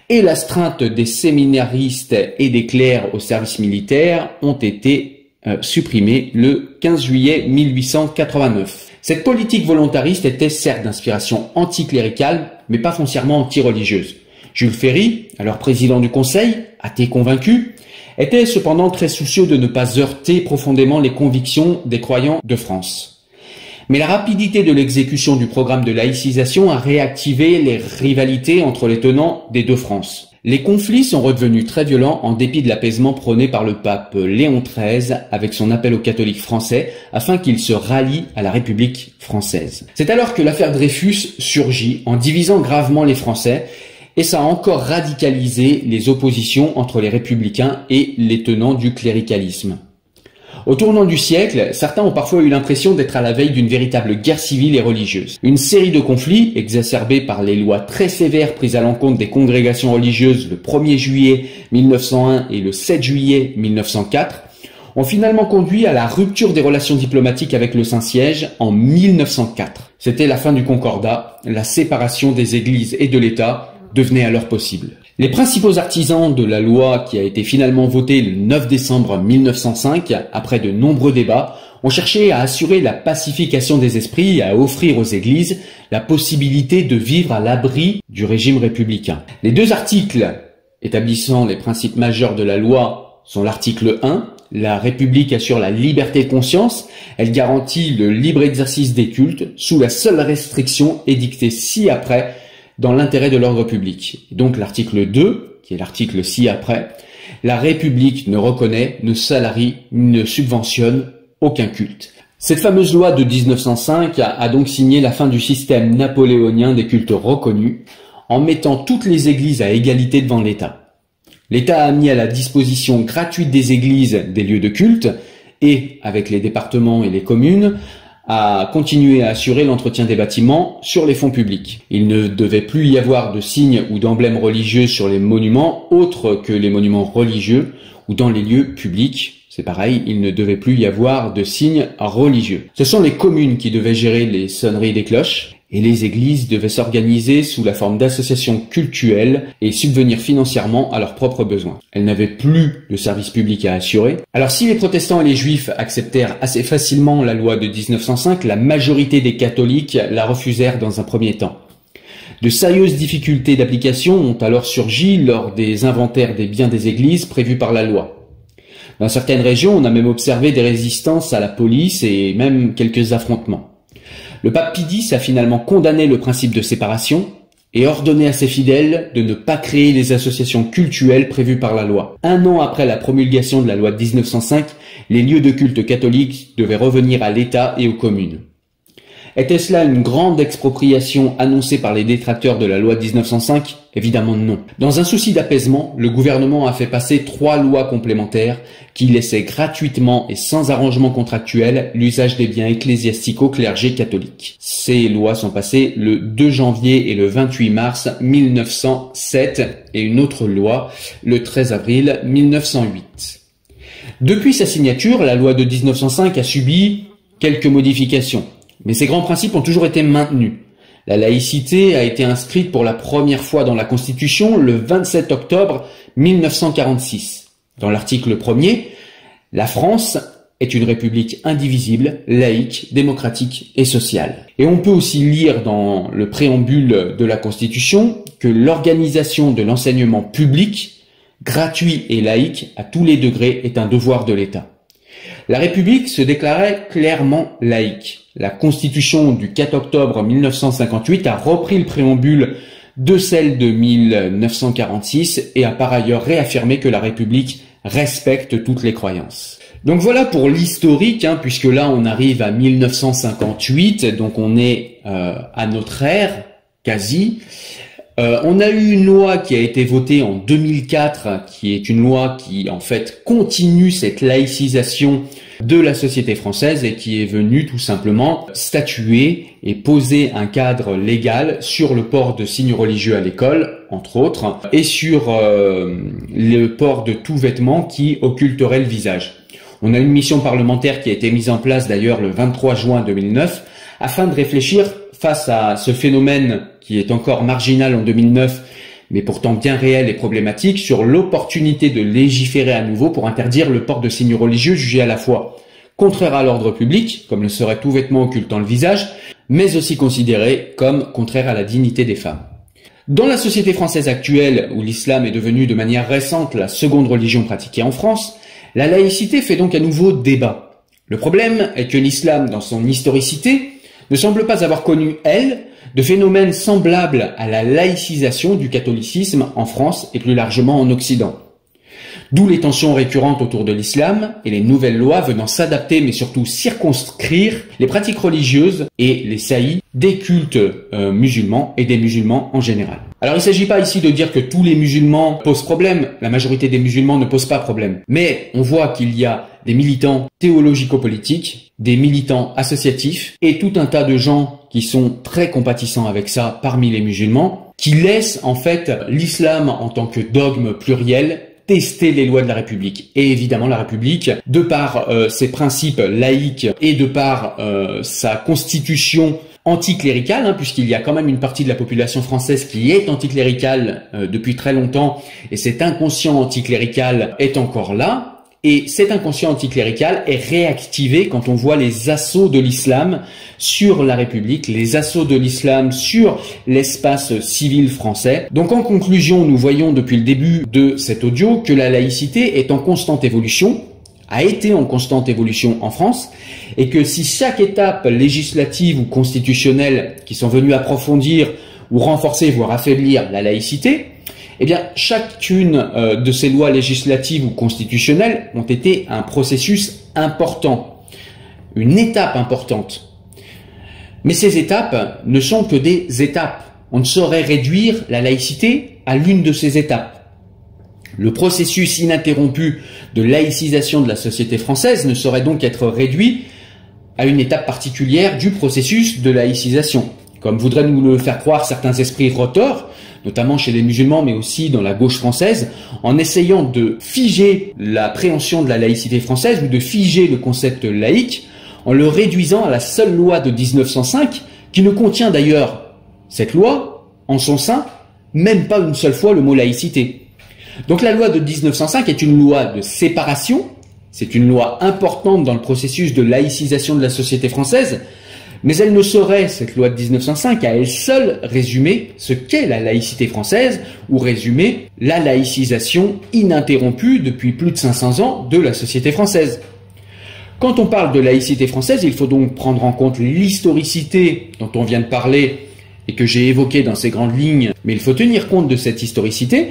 et l'astreinte des séminaristes et des clercs au service militaire ont été supprimés le 15 juillet 1889. Cette politique volontariste était certes d'inspiration anticléricale, mais pas foncièrement anti-religieuse. Jules Ferry, alors président du Conseil, athée convaincu, était cependant très soucieux de ne pas heurter profondément les convictions des croyants de France. Mais la rapidité de l'exécution du programme de laïcisation a réactivé les rivalités entre les tenants des deux France. Les conflits sont redevenus très violents en dépit de l'apaisement prôné par le pape Léon XIII avec son appel aux catholiques français afin qu'ils se rallient à la République française. C'est alors que l'affaire Dreyfus surgit en divisant gravement les Français et ça a encore radicalisé les oppositions entre les républicains et les tenants du cléricalisme. Au tournant du siècle, certains ont parfois eu l'impression d'être à la veille d'une véritable guerre civile et religieuse. Une série de conflits, exacerbés par les lois très sévères prises à l'encontre des congrégations religieuses le 1er juillet 1901 et le 7 juillet 1904, ont finalement conduit à la rupture des relations diplomatiques avec le Saint-Siège en 1904. C'était la fin du Concordat, la séparation des églises et de l'État devenait alors possible. Les principaux artisans de la loi qui a été finalement votée le 9 décembre 1905, après de nombreux débats, ont cherché à assurer la pacification des esprits et à offrir aux églises la possibilité de vivre à l'abri du régime républicain. Les deux articles établissant les principes majeurs de la loi sont l'article 1, la République assure la liberté de conscience, elle garantit le libre exercice des cultes sous la seule restriction édictée ci-après dans l'intérêt de l'ordre public. Donc l'article 2, qui est l'article ci-après, la République ne reconnaît, ne salarie, ne subventionne aucun culte. Cette fameuse loi de 1905 a donc signé la fin du système napoléonien des cultes reconnus, en mettant toutes les églises à égalité devant l'État. L'État a mis à la disposition gratuite des églises des lieux de culte et, avec les départements et les communes, a continué à assurer l'entretien des bâtiments sur les fonds publics. Il ne devait plus y avoir de signes ou d'emblèmes religieux sur les monuments autres que les monuments religieux ou dans les lieux publics. C'est pareil, il ne devait plus y avoir de signes religieux. Ce sont les communes qui devaient gérer les sonneries des cloches et les églises devaient s'organiser sous la forme d'associations cultuelles et subvenir financièrement à leurs propres besoins. Elles n'avaient plus de service public à assurer. Alors si les protestants et les juifs acceptèrent assez facilement la loi de 1905, la majorité des catholiques la refusèrent dans un premier temps. De sérieuses difficultés d'application ont alors surgi lors des inventaires des biens des églises prévus par la loi. Dans certaines régions, on a même observé des résistances à la police et même quelques affrontements. Le pape Pie X a finalement condamné le principe de séparation et ordonné à ses fidèles de ne pas créer les associations cultuelles prévues par la loi. Un an après la promulgation de la loi de 1905, les lieux de culte catholiques devaient revenir à l'État et aux communes. Était-ce là une grande expropriation annoncée par les détracteurs de la loi de 1905 ? Évidemment non. Dans un souci d'apaisement, le gouvernement a fait passer 3 lois complémentaires qui laissaient gratuitement et sans arrangement contractuel l'usage des biens ecclésiastiques au clergé catholique. Ces lois sont passées le 2 janvier et le 28 mars 1907 et une autre loi le 13 avril 1908. Depuis sa signature, la loi de 1905 a subi quelques modifications, mais ses grands principes ont toujours été maintenus. La laïcité a été inscrite pour la première fois dans la Constitution le 27 octobre 1946. Dans l'article 1er, la France est une république indivisible, laïque, démocratique et sociale. Et on peut aussi lire dans le préambule de la Constitution que l'organisation de l'enseignement public, gratuit et laïque à tous les degrés, est un devoir de l'État. La République se déclarait clairement laïque. La Constitution du 4 octobre 1958 a repris le préambule de celle de 1946 et a par ailleurs réaffirmé que la République respecte toutes les croyances. Donc voilà pour l'historique, puisque là on arrive à 1958, donc on est à notre ère, quasi. On a eu une loi qui a été votée en 2004, qui est une loi qui en fait continue cette laïcisation de la société française et qui est venue tout simplement statuer et poser un cadre légal sur le port de signes religieux à l'école, entre autres, et sur le port de tout vêtement qui occulterait le visage. On a une mission parlementaire qui a été mise en place d'ailleurs le 23 juin 2009 afin de réfléchir face à ce phénomène qui est encore marginal en 2009, mais pourtant bien réel et problématique, sur l'opportunité de légiférer à nouveau pour interdire le port de signes religieux jugés à la fois contraires à l'ordre public, comme le serait tout vêtement occultant le visage, mais aussi considéré comme contraire à la dignité des femmes. Dans la société française actuelle, où l'islam est devenu de manière récente la seconde religion pratiquée en France, la laïcité fait donc à nouveau débat. Le problème est que l'islam, dans son historicité, ne semble pas avoir connu, elle, de phénomènes semblables à la laïcisation du catholicisme en France et plus largement en Occident. D'où les tensions récurrentes autour de l'islam et les nouvelles lois venant s'adapter mais surtout circonscrire les pratiques religieuses et les saillies des cultes musulmans et des musulmans en général. Alors il ne s'agit pas ici de dire que tous les musulmans posent problème, la majorité des musulmans ne posent pas problème, mais on voit qu'il y a des militants théologico-politiques, des militants associatifs et tout un tas de gens qui sont très compatissants avec ça parmi les musulmans, qui laissent en fait l'islam en tant que dogme pluriel tester les lois de la République. Et évidemment la République, de par ses principes laïques et de par sa constitution anticléricale, puisqu'il y a quand même une partie de la population française qui est anticléricale depuis très longtemps, et cet inconscient anticlérical est encore là. Et cet inconscient anticlérical est réactivé quand on voit les assauts de l'islam sur la République, les assauts de l'islam sur l'espace civil français. Donc en conclusion, nous voyons depuis le début de cet audio que la laïcité est en constante évolution, a été en constante évolution en France, et que si chaque étape législative ou constitutionnelle qui sont venues approfondir ou renforcer, voire affaiblir la laïcité, eh bien, chacune de ces lois législatives ou constitutionnelles ont été un processus important, une étape importante. Mais ces étapes ne sont que des étapes. On ne saurait réduire la laïcité à l'une de ces étapes. Le processus ininterrompu de laïcisation de la société française ne saurait donc être réduit à une étape particulière du processus de laïcisation, comme voudraient nous le faire croire certains esprits retors, notamment chez les musulmans, mais aussi dans la gauche française, en essayant de figer la préhension de la laïcité française ou de figer le concept laïque, en le réduisant à la seule loi de 1905, qui ne contient d'ailleurs, cette loi, en son sein, même pas une seule fois le mot laïcité. Donc la loi de 1905 est une loi de séparation, c'est une loi importante dans le processus de laïcisation de la société française, mais elle ne saurait, cette loi de 1905, à elle seule résumer ce qu'est la laïcité française ou résumer la laïcisation ininterrompue depuis plus de 500 ans de la société française. Quand on parle de laïcité française, il faut donc prendre en compte l'historicité dont on vient de parler et que j'ai évoquée dans ces grandes lignes, mais il faut tenir compte de cette historicité.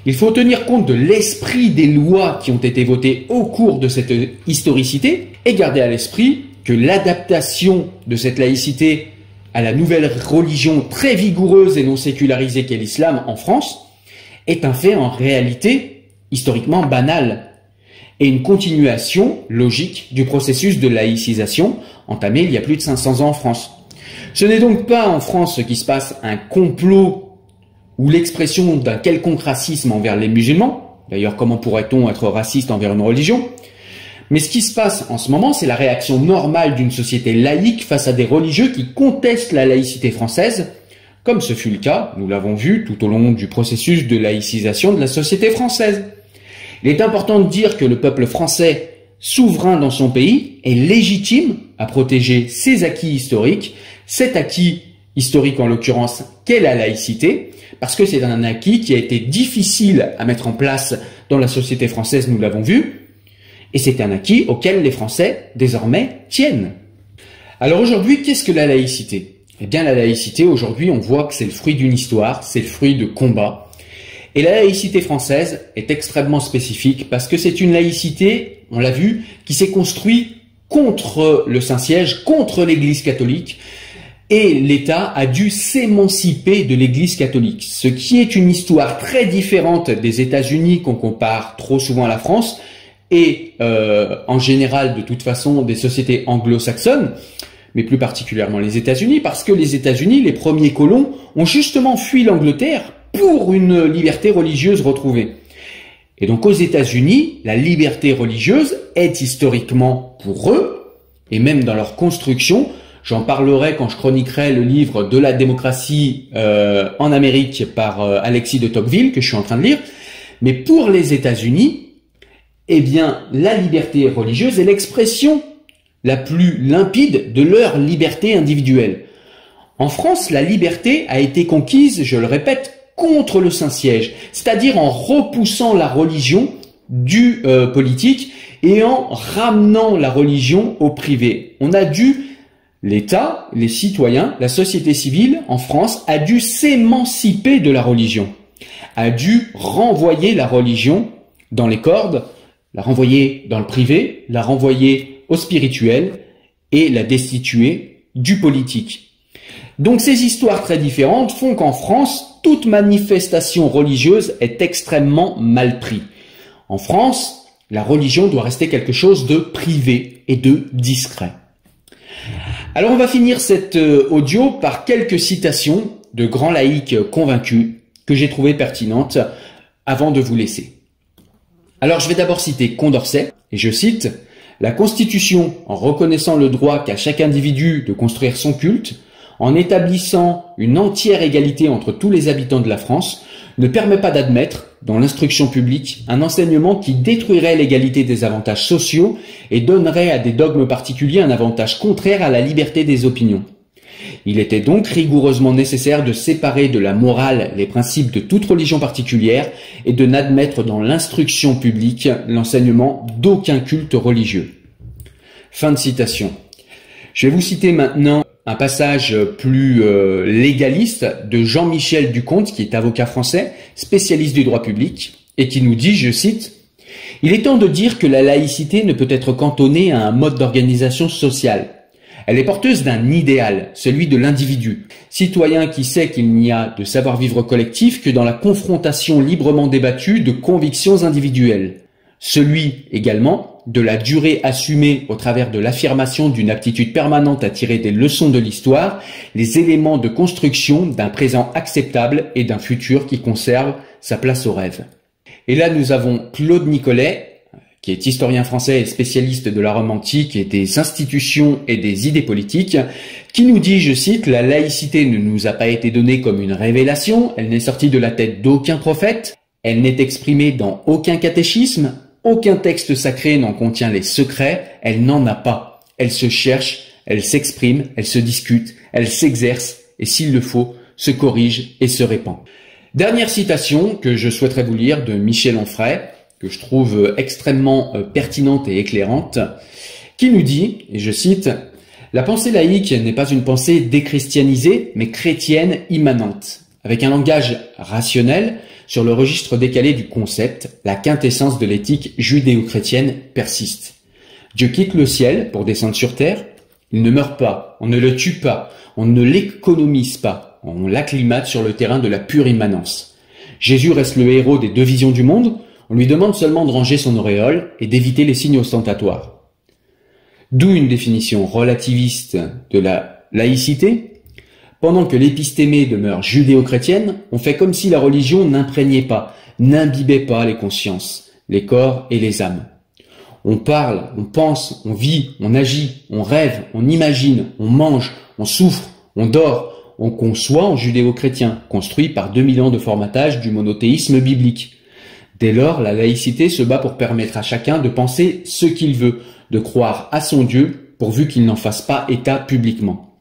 Il faut tenir compte de l'esprit des lois qui ont été votées au cours de cette historicité et garder à l'esprit que l'adaptation de cette laïcité à la nouvelle religion très vigoureuse et non sécularisée qu'est l'islam en France est un fait en réalité historiquement banal et une continuation logique du processus de laïcisation entamé il y a plus de 500 ans en France. Ce n'est donc pas en France qu'il se passe un complot ou l'expression d'un quelconque racisme envers les musulmans. D'ailleurs, comment pourrait-on être raciste envers une religion? Mais ce qui se passe en ce moment, c'est la réaction normale d'une société laïque face à des religieux qui contestent la laïcité française, comme ce fut le cas, nous l'avons vu, tout au long du processus de laïcisation de la société française. Il est important de dire que le peuple français, souverain dans son pays, est légitime à protéger ses acquis historiques, cet acquis historique en l'occurrence qu'est la laïcité, parce que c'est un acquis qui a été difficile à mettre en place dans la société française, nous l'avons vu, et c'est un acquis auquel les Français, désormais, tiennent. Alors aujourd'hui, qu'est-ce que la laïcité ? Eh bien, la laïcité, aujourd'hui, on voit que c'est le fruit d'une histoire, c'est le fruit de combats. Et la laïcité française est extrêmement spécifique parce que c'est une laïcité, on l'a vu, qui s'est construite contre le Saint-Siège, contre l'Église catholique, et l'État a dû s'émanciper de l'Église catholique, ce qui est une histoire très différente des États-Unis qu'on compare trop souvent à la France, et en général, de toute façon, des sociétés anglo-saxonnes, mais plus particulièrement les États-Unis, parce que les États-Unis, les premiers colons, ont justement fui l'Angleterre pour une liberté religieuse retrouvée. Et donc aux États-Unis, la liberté religieuse est historiquement pour eux, et même dans leur construction, j'en parlerai quand je chroniquerai le livre de la démocratie en Amérique par Alexis de Tocqueville, que je suis en train de lire, mais pour les États-Unis, eh bien, la liberté religieuse est l'expression la plus limpide de leur liberté individuelle. En France, la liberté a été conquise, je le répète, contre le Saint-Siège, c'est-à-dire en repoussant la religion du politique et en ramenant la religion au privé. L'État, les citoyens, la société civile en France a dû s'émanciper de la religion, a dû renvoyer la religion dans les cordes, la renvoyer dans le privé, la renvoyer au spirituel et la destituer du politique. Donc ces histoires très différentes font qu'en France, toute manifestation religieuse est extrêmement mal prise. En France, la religion doit rester quelque chose de privé et de discret. Alors on va finir cet audio par quelques citations de grands laïcs convaincus que j'ai trouvées pertinentes avant de vous laisser. Alors je vais d'abord citer Condorcet, et je cite: « La Constitution, en reconnaissant le droit qu'a chaque individu de construire son culte, en établissant une entière égalité entre tous les habitants de la France, ne permet pas d'admettre, dans l'instruction publique, un enseignement qui détruirait l'égalité des avantages sociaux et donnerait à des dogmes particuliers un avantage contraire à la liberté des opinions. Il était donc rigoureusement nécessaire de séparer de la morale les principes de toute religion particulière et de n'admettre dans l'instruction publique l'enseignement d'aucun culte religieux. » Fin de citation. Je vais vous citer maintenant un passage plus légaliste de Jean-Michel Duconte, qui est avocat français, spécialiste du droit public, et qui nous dit, je cite, « Il est temps de dire que la laïcité ne peut être cantonnée à un mode d'organisation sociale. Elle est porteuse d'un idéal, celui de l'individu, citoyen qui sait qu'il n'y a de savoir-vivre collectif que dans la confrontation librement débattue de convictions individuelles. Celui également de la durée assumée au travers de l'affirmation d'une aptitude permanente à tirer des leçons de l'histoire, les éléments de construction d'un présent acceptable et d'un futur qui conserve sa place au rêve. » Et là, nous avons Claude Nicollet, qui est historien français et spécialiste de la Rome antique et des institutions et des idées politiques, qui nous dit, je cite, « La laïcité ne nous a pas été donnée comme une révélation, elle n'est sortie de la tête d'aucun prophète, elle n'est exprimée dans aucun catéchisme, aucun texte sacré n'en contient les secrets, elle n'en a pas. Elle se cherche, elle s'exprime, elle se discute, elle s'exerce et s'il le faut, se corrige et se répand. » Dernière citation que je souhaiterais vous lire de Michel Onfray, que je trouve extrêmement pertinente et éclairante, qui nous dit, et je cite, « La pensée laïque n'est pas une pensée déchristianisée, mais chrétienne immanente. Avec un langage rationnel, sur le registre décalé du concept, la quintessence de l'éthique judéo-chrétienne persiste. Dieu quitte le ciel pour descendre sur terre, il ne meurt pas, on ne le tue pas, on ne l'économise pas, on l'acclimate sur le terrain de la pure immanence. Jésus reste le héros des deux visions du monde, on lui demande seulement de ranger son auréole et d'éviter les signes ostentatoires. » D'où une définition relativiste de la laïcité. Pendant que l'épistémé demeure judéo-chrétienne, on fait comme si la religion n'imprégnait pas, n'imbibait pas les consciences, les corps et les âmes. On parle, on pense, on vit, on agit, on rêve, on imagine, on mange, on souffre, on dort, on conçoit en judéo-chrétien, construit par 2000 ans de formatage du monothéisme biblique. Dès lors, la laïcité se bat pour permettre à chacun de penser ce qu'il veut, de croire à son Dieu, pourvu qu'il n'en fasse pas état publiquement.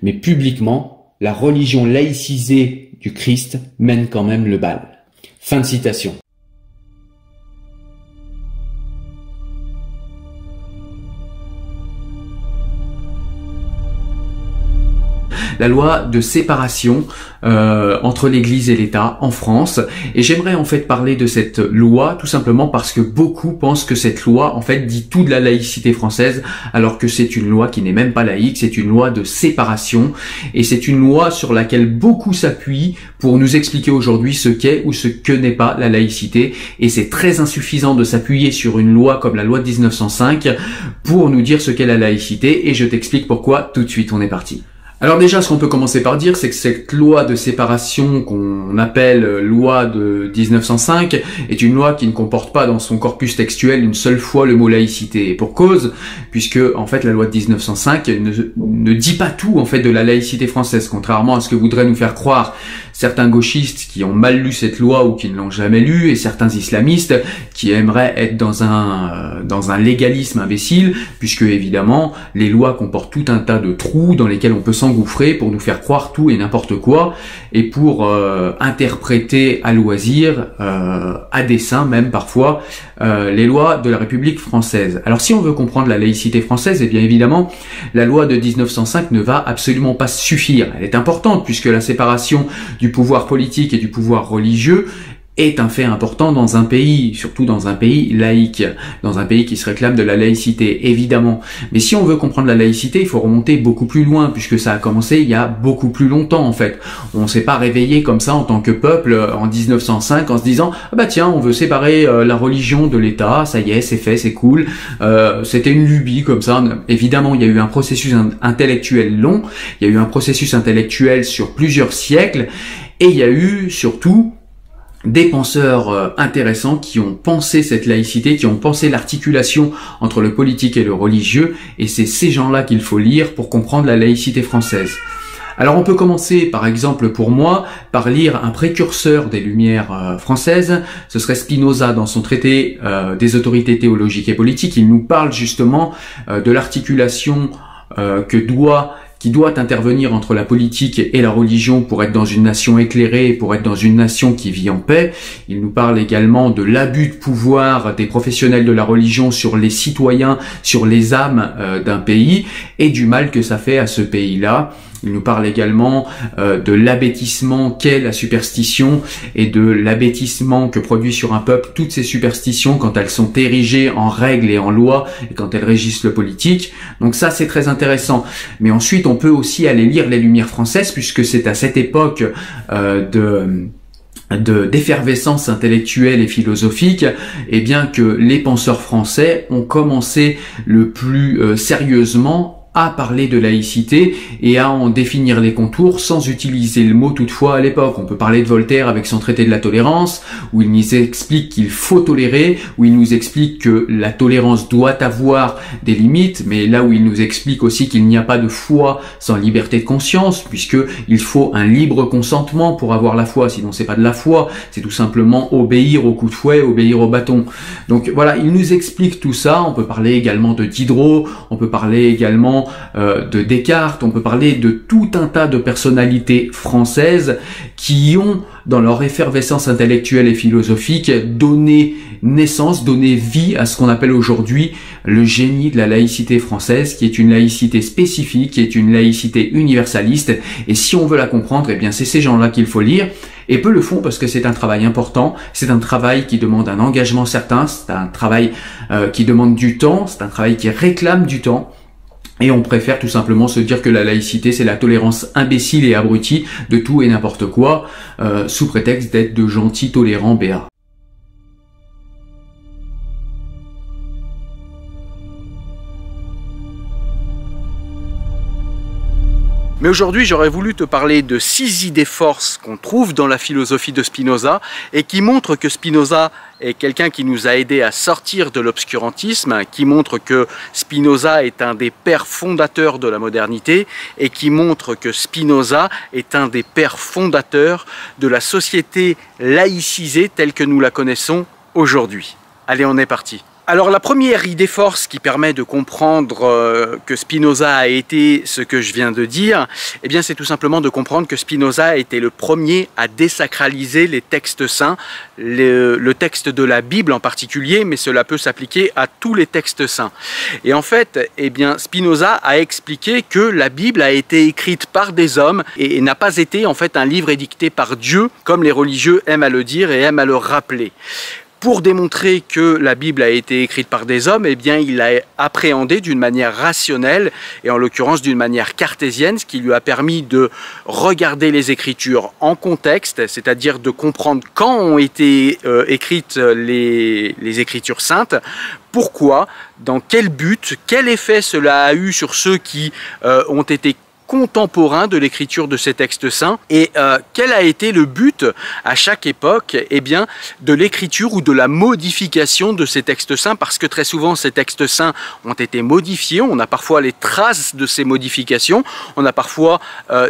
Mais publiquement, la religion laïcisée du Christ mène quand même le bal. Fin de citation. La loi de séparation entre l'Église et l'État en France. Et j'aimerais en fait parler de cette loi tout simplement parce que beaucoup pensent que cette loi en fait dit tout de la laïcité française, alors que c'est une loi qui n'est même pas laïque, c'est une loi de séparation et c'est une loi sur laquelle beaucoup s'appuient pour nous expliquer aujourd'hui ce qu'est ou ce que n'est pas la laïcité. Et c'est très insuffisant de s'appuyer sur une loi comme la loi de 1905 pour nous dire ce qu'est la laïcité, et je t'explique pourquoi tout de suite. On est parti. Alors déjà, ce qu'on peut commencer par dire, c'est que cette loi de séparation qu'on appelle loi de 1905 est une loi qui ne comporte pas dans son corpus textuel une seule fois le mot laïcité. Et pour cause, puisque en fait la loi de 1905 ne dit pas tout en fait de la laïcité française, contrairement à ce que voudraient nous faire croire certains gauchistes qui ont mal lu cette loi ou qui ne l'ont jamais lue, et certains islamistes qui aimeraient être dans un légalisme imbécile, puisque évidemment les lois comportent tout un tas de trous dans lesquels on peut s'engouffrer pour nous faire croire tout et n'importe quoi, et pour interpréter à loisir, à dessein même parfois, les lois de la République française. Alors si on veut comprendre la laïcité française, eh bien évidemment la loi de 1905 ne va absolument pas suffire. Elle est importante puisque la séparation du pouvoir politique et du pouvoir religieux est un fait important dans un pays, surtout dans un pays laïque, dans un pays qui se réclame de la laïcité, évidemment. Mais si on veut comprendre la laïcité, il faut remonter beaucoup plus loin, puisque ça a commencé il y a beaucoup plus longtemps, en fait. On s'est pas réveillé comme ça en tant que peuple en 1905 en se disant « Ah bah tiens, on veut séparer la religion de l'État, ça y est, c'est fait, c'est cool. » C'était une lubie comme ça. Évidemment, il y a eu un processus intellectuel long, il y a eu un processus intellectuel sur plusieurs siècles, et il y a eu surtout des penseurs intéressants qui ont pensé cette laïcité, qui ont pensé l'articulation entre le politique et le religieux, et c'est ces gens-là qu'il faut lire pour comprendre la laïcité française. Alors on peut commencer par exemple pour moi par lire un précurseur des Lumières françaises, ce serait Spinoza dans son traité des autorités théologiques et politiques. Il nous parle justement de l'articulation qui doit intervenir entre la politique et la religion pour être dans une nation éclairée, pour être dans une nation qui vit en paix. Il nous parle également de l'abus de pouvoir des professionnels de la religion sur les citoyens, sur les âmes d'un pays, et du mal que ça fait à ce pays-là. Il nous parle également de l'abêtissement qu'est la superstition et de l'abêtissement que produit sur un peuple toutes ces superstitions quand elles sont érigées en règles et en lois et quand elles régissent le politique. Donc ça, c'est très intéressant. Mais ensuite, on peut aussi aller lire les Lumières françaises, puisque c'est à cette époque d'effervescence intellectuelle et philosophique, et bien que les penseurs français ont commencé le plus sérieusement à parler de laïcité et à en définir les contours sans utiliser le mot toutefois à l'époque. On peut parler de Voltaire avec son traité de la tolérance, où il nous explique qu'il faut tolérer, où il nous explique que la tolérance doit avoir des limites, mais là où il nous explique aussi qu'il n'y a pas de foi sans liberté de conscience, puisque il faut un libre consentement pour avoir la foi, sinon c'est pas de la foi, c'est tout simplement obéir au coup de fouet, obéir au bâton. Donc voilà, il nous explique tout ça. On peut parler également de Diderot, on peut parler également de Descartes, on peut parler de tout un tas de personnalités françaises qui ont, dans leur effervescence intellectuelle et philosophique, donné naissance, donné vie à ce qu'on appelle aujourd'hui le génie de la laïcité française, qui est une laïcité spécifique, qui est une laïcité universaliste. Et si on veut la comprendre, eh bien c'est ces gens-là qu'il faut lire. Et peu le font parce que c'est un travail important, c'est un travail qui demande un engagement certain, c'est un travail qui demande du temps, c'est un travail qui réclame du temps. Et on préfère tout simplement se dire que la laïcité, c'est la tolérance imbécile et abrutie de tout et n'importe quoi, sous prétexte d'être de gentils tolérants béats. Mais aujourd'hui, j'aurais voulu te parler de 6 idées forces qu'on trouve dans la philosophie de Spinoza et qui montrent que Spinoza est quelqu'un qui nous a aidés à sortir de l'obscurantisme, qui montre que Spinoza est un des pères fondateurs de la modernité et qui montre que Spinoza est un des pères fondateurs de la société laïcisée telle que nous la connaissons aujourd'hui. Allez, on est parti. Alors la première idée force qui permet de comprendre que Spinoza a été ce que je viens de dire, eh bien c'est tout simplement de comprendre que Spinoza a été le premier à désacraliser les textes saints, le texte de la Bible en particulier, mais cela peut s'appliquer à tous les textes saints. Et en fait, eh bien Spinoza a expliqué que la Bible a été écrite par des hommes et n'a pas été en fait un livre édicté par Dieu, comme les religieux aiment à le dire et aiment à le rappeler. Pour démontrer que la Bible a été écrite par des hommes, eh bien, il l'a appréhendée d'une manière rationnelle et en l'occurrence d'une manière cartésienne, ce qui lui a permis de regarder les Écritures en contexte, c'est-à-dire de comprendre quand ont été écrites les Écritures saintes, pourquoi, dans quel but, quel effet cela a eu sur ceux qui ont été contemporain de l'écriture de ces textes saints et quel a été le but à chaque époque eh bien, de l'écriture ou de la modification de ces textes saints, parce que très souvent ces textes saints ont été modifiés, on a parfois les traces de ces modifications, on a parfois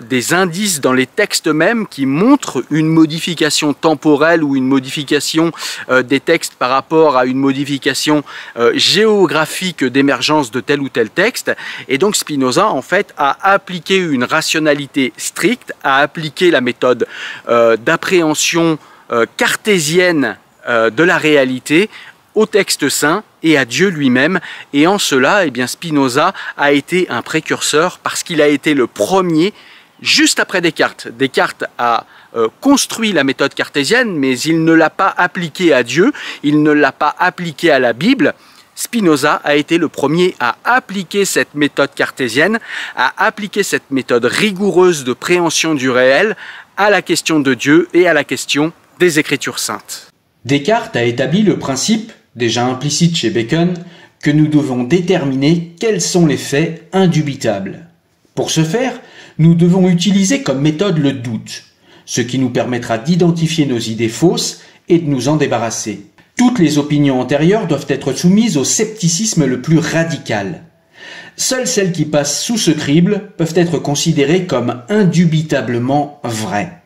des indices dans les textes mêmes qui montrent une modification temporelle ou une modification des textes par rapport à une modification géographique d'émergence de tel ou tel texte. Et donc Spinoza en fait a appliqué une rationalité stricte, a appliqué la méthode d'appréhension cartésienne de la réalité au texte saint et à Dieu lui-même. Et en cela, eh bien, Spinoza a été un précurseur parce qu'il a été le premier, juste après Descartes. Descartes a construit la méthode cartésienne, mais il ne l'a pas appliquée à Dieu, il ne l'a pas appliquée à la Bible. Spinoza a été le premier à appliquer cette méthode cartésienne, à appliquer cette méthode rigoureuse de préhension du réel à la question de Dieu et à la question des Écritures saintes. Descartes a établi le principe, déjà implicite chez Bacon, que nous devons déterminer quels sont les faits indubitables. Pour ce faire, nous devons utiliser comme méthode le doute, ce qui nous permettra d'identifier nos idées fausses et de nous en débarrasser. Toutes les opinions antérieures doivent être soumises au scepticisme le plus radical. Seules celles qui passent sous ce crible peuvent être considérées comme indubitablement vraies.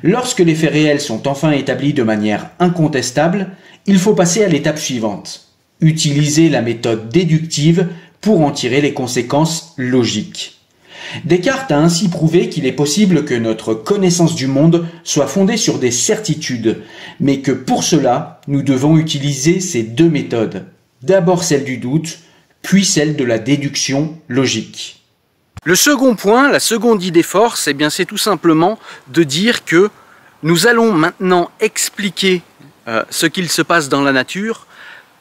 Lorsque les faits réels sont enfin établis de manière incontestable, il faut passer à l'étape suivante. Utiliser la méthode déductive pour en tirer les conséquences logiques. Descartes a ainsi prouvé qu'il est possible que notre connaissance du monde soit fondée sur des certitudes, mais que pour cela, nous devons utiliser ces deux méthodes. D'abord celle du doute, puis celle de la déduction logique. Le second point, la seconde idée force, eh bien, c'est tout simplement de dire que nous allons maintenant expliquer ce qu'il se passe dans la nature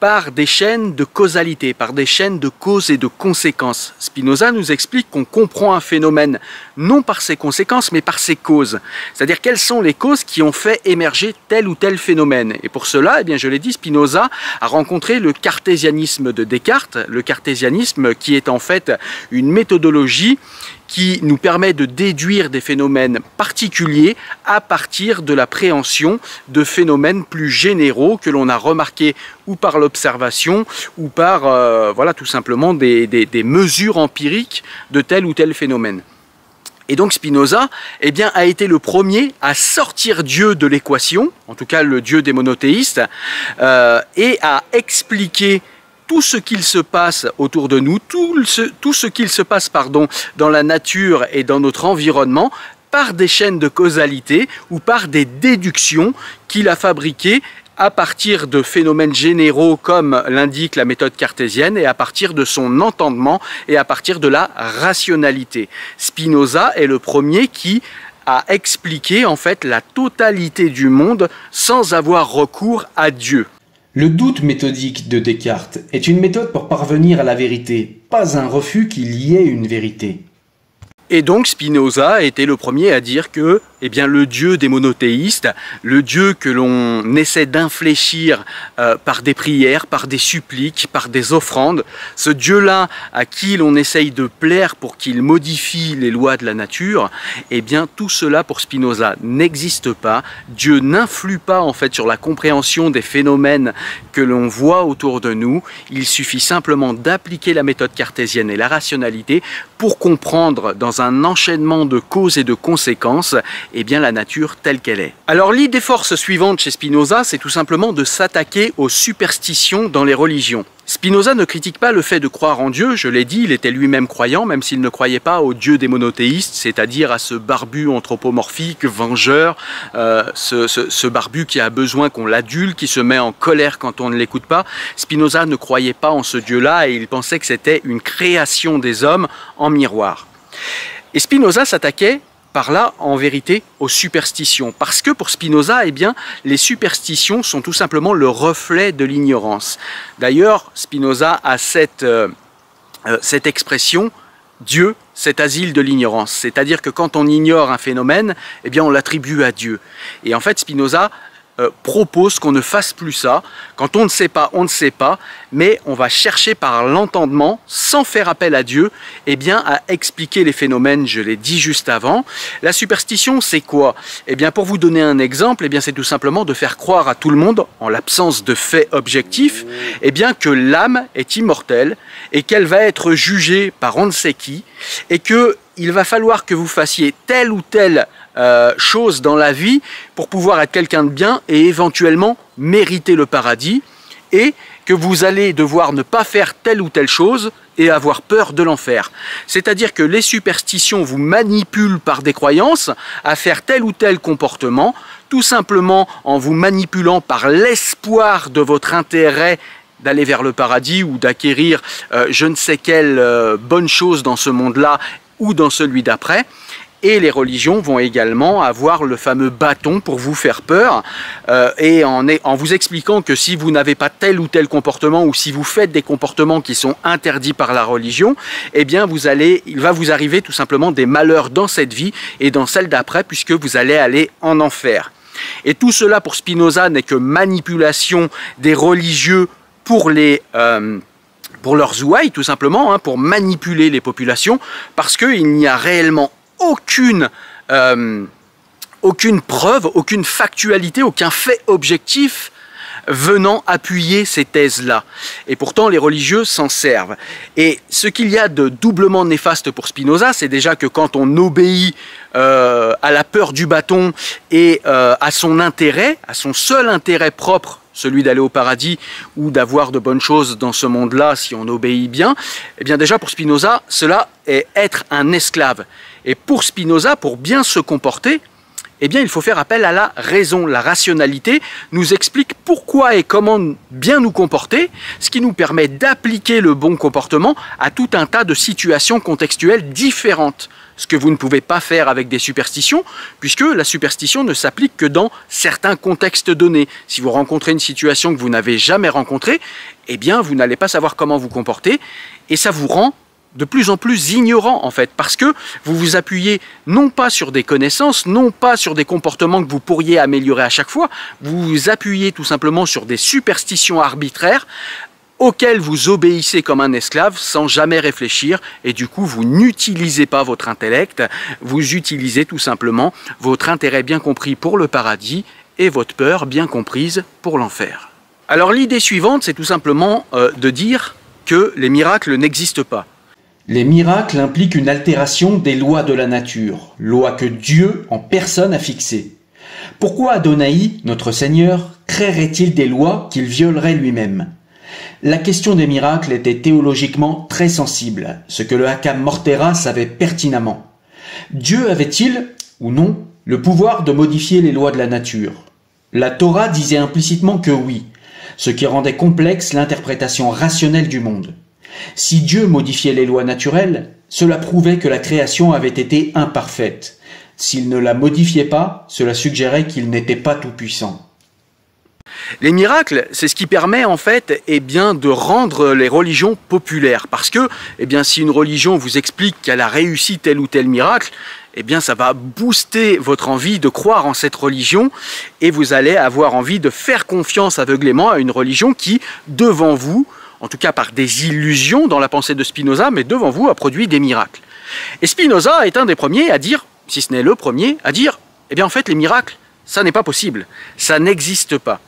par des chaînes de causalité, par des chaînes de causes et de conséquences. Spinoza nous explique qu'on comprend un phénomène non par ses conséquences, mais par ses causes. C'est-à-dire quelles sont les causes qui ont fait émerger tel ou tel phénomène. Et pour cela, eh bien, je l'ai dit, Spinoza a rencontré le cartésianisme de Descartes, le cartésianisme qui est en fait une méthodologie qui nous permet de déduire des phénomènes particuliers à partir de la préhension de phénomènes plus généraux que l'on a remarqués ou par l'observation ou par voilà, tout simplement des mesures empiriques de tel ou tel phénomène. Et donc Spinoza eh bien, a été le premier à sortir Dieu de l'équation, en tout cas le Dieu des monothéistes, et à expliquer tout ce qu'il se passe autour de nous, tout ce qu'il se passe dans la nature et dans notre environnement par des chaînes de causalité ou par des déductions qu'il a fabriquées à partir de phénomènes généraux comme l'indique la méthode cartésienne et à partir de son entendement et à partir de la rationalité. Spinoza est le premier qui a expliqué en fait la totalité du monde sans avoir recours à Dieu. Le doute méthodique de Descartes est une méthode pour parvenir à la vérité, pas un refus qu'il y ait une vérité. Et donc Spinoza a été le premier à dire que eh bien le Dieu des monothéistes, le Dieu que l'on essaie d'infléchir par des prières, par des suppliques, par des offrandes, ce Dieu-là à qui l'on essaye de plaire pour qu'il modifie les lois de la nature, eh bien tout cela pour Spinoza n'existe pas. Dieu n'influe pas en fait sur la compréhension des phénomènes que l'on voit autour de nous. Il suffit simplement d'appliquer la méthode cartésienne et la rationalité pour comprendre dans un enchaînement de causes et de conséquences eh bien, la nature telle qu'elle est. Alors l'idée force suivante chez Spinoza, c'est tout simplement de s'attaquer aux superstitions dans les religions. Spinoza ne critique pas le fait de croire en Dieu, je l'ai dit, il était lui-même croyant, même s'il ne croyait pas au Dieu des monothéistes, c'est-à-dire à ce barbu anthropomorphique, vengeur, ce barbu qui a besoin qu'on l'adule, qui se met en colère quand on ne l'écoute pas. Spinoza ne croyait pas en ce Dieu-là et il pensait que c'était une création des hommes en miroir. Et Spinoza s'attaquait par là, en vérité, aux superstitions. Parce que pour Spinoza, eh bien, les superstitions sont tout simplement le reflet de l'ignorance. D'ailleurs, Spinoza a cette expression, Dieu, cet asile de l'ignorance. C'est-à-dire que quand on ignore un phénomène, eh bien, on l'attribue à Dieu. Et en fait, Spinoza propose qu'on ne fasse plus ça. Quand on ne sait pas, on ne sait pas, mais on va chercher par l'entendement, sans faire appel à Dieu, eh bien, à expliquer les phénomènes, je l'ai dit juste avant. La superstition, c'est quoi? Eh bien, pour vous donner un exemple, eh bien, c'est tout simplement de faire croire à tout le monde, en l'absence de faits objectifs, eh bien, que l'âme est immortelle et qu'elle va être jugée par on ne sait qui, et qu'il va falloir que vous fassiez telle ou telle chose dans la vie pour pouvoir être quelqu'un de bien et éventuellement mériter le paradis, et que vous allez devoir ne pas faire telle ou telle chose et avoir peur de l'enfer. C'est-à-dire que les superstitions vous manipulent par des croyances à faire tel ou tel comportement, tout simplement en vous manipulant par l'espoir de votre intérêt d'aller vers le paradis ou d'acquérir je ne sais quelle bonne chose dans ce monde-là ou dans celui d'après. Et les religions vont également avoir le fameux bâton pour vous faire peur et en vous expliquant que si vous n'avez pas tel ou tel comportement ou si vous faites des comportements qui sont interdits par la religion, eh bien il va vous arriver tout simplement des malheurs dans cette vie et dans celle d'après puisque vous allez aller en enfer. Et tout cela pour Spinoza n'est que manipulation des religieux pour leurs ouailles tout simplement, hein, pour manipuler les populations parce qu'il n'y a réellement aucune preuve, aucune factualité, aucun fait objectif venant appuyer ces thèses-là. Et pourtant, les religieux s'en servent. Et ce qu'il y a de doublement néfaste pour Spinoza, c'est déjà que quand on obéit à la peur du bâton et à son intérêt, à son seul intérêt propre, celui d'aller au paradis ou d'avoir de bonnes choses dans ce monde-là si on obéit bien, eh bien déjà pour Spinoza, cela est être un esclave. Et pour Spinoza, pour bien se comporter, eh bien il faut faire appel à la raison. La rationalité nous explique pourquoi et comment bien nous comporter, ce qui nous permet d'appliquer le bon comportement à tout un tas de situations contextuelles différentes. Ce que vous ne pouvez pas faire avec des superstitions, puisque la superstition ne s'applique que dans certains contextes donnés. Si vous rencontrez une situation que vous n'avez jamais rencontrée, eh bien vous n'allez pas savoir comment vous comporter, et ça vous rend de plus en plus ignorant en fait, parce que vous vous appuyez non pas sur des connaissances, non pas sur des comportements que vous pourriez améliorer à chaque fois, vous vous appuyez tout simplement sur des superstitions arbitraires auxquelles vous obéissez comme un esclave sans jamais réfléchir, et du coup vous n'utilisez pas votre intellect, vous utilisez tout simplement votre intérêt bien compris pour le paradis et votre peur bien comprise pour l'enfer. Alors l'idée suivante, c'est tout simplement de dire que les miracles n'existent pas. Les miracles impliquent une altération des lois de la nature, lois que Dieu en personne a fixées. Pourquoi Adonai, notre Seigneur, créerait-il des lois qu'il violerait lui-même? La question des miracles était théologiquement très sensible, ce que le Hakam Mortera savait pertinemment. Dieu avait-il, ou non, le pouvoir de modifier les lois de la nature? La Torah disait implicitement que oui, ce qui rendait complexe l'interprétation rationnelle du monde. Si Dieu modifiait les lois naturelles, cela prouvait que la création avait été imparfaite. S'il ne la modifiait pas, cela suggérait qu'il n'était pas tout-puissant. Les miracles, c'est ce qui permet en fait de rendre les religions populaires. Parce que si une religion vous explique qu'elle a réussi tel ou tel miracle, ça va booster votre envie de croire en cette religion et vous allez avoir envie de faire confiance aveuglément à une religion qui, devant vous, en tout cas par des illusions dans la pensée de Spinoza, mais devant vous a produit des miracles. Et Spinoza est un des premiers à dire, si ce n'est le premier, à dire, en fait les miracles, ça n'est pas possible, ça n'existe pas.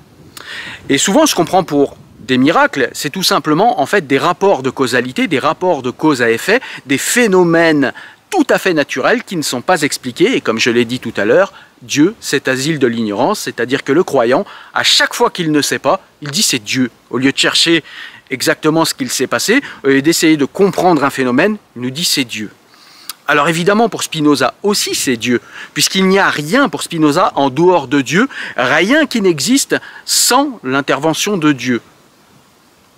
Et souvent, ce qu'on prend pour des miracles, c'est tout simplement en fait des rapports de causalité, des rapports de cause à effet, des phénomènes tout à fait naturels qui ne sont pas expliqués. Et comme je l'ai dit tout à l'heure, Dieu, c'est asile de l'ignorance, c'est-à-dire que le croyant, à chaque fois qu'il ne sait pas, il dit c'est Dieu. Au lieu de chercher exactement ce qu'il s'est passé, et d'essayer de comprendre un phénomène, il nous dit c'est Dieu. Alors évidemment, pour Spinoza aussi, c'est Dieu, puisqu'il n'y a rien pour Spinoza en dehors de Dieu, rien qui n'existe sans l'intervention de Dieu.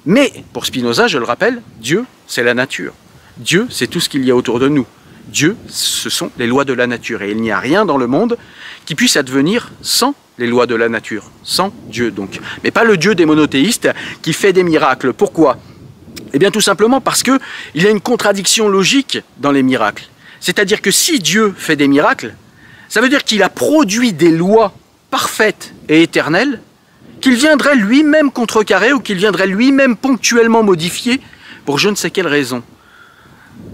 Mais pour Spinoza, je le rappelle, Dieu, c'est la nature. Dieu, c'est tout ce qu'il y a autour de nous. Dieu, ce sont les lois de la nature. Et il n'y a rien dans le monde qui puisse advenir sans les lois de la nature, sans Dieu donc. Mais pas le Dieu des monothéistes qui fait des miracles. Pourquoi ? Tout simplement parce qu'il y a une contradiction logique dans les miracles. C'est-à-dire que si Dieu fait des miracles, ça veut dire qu'il a produit des lois parfaites et éternelles qu'il viendrait lui-même contrecarrer ou qu'il viendrait lui-même ponctuellement modifier pour je ne sais quelle raison.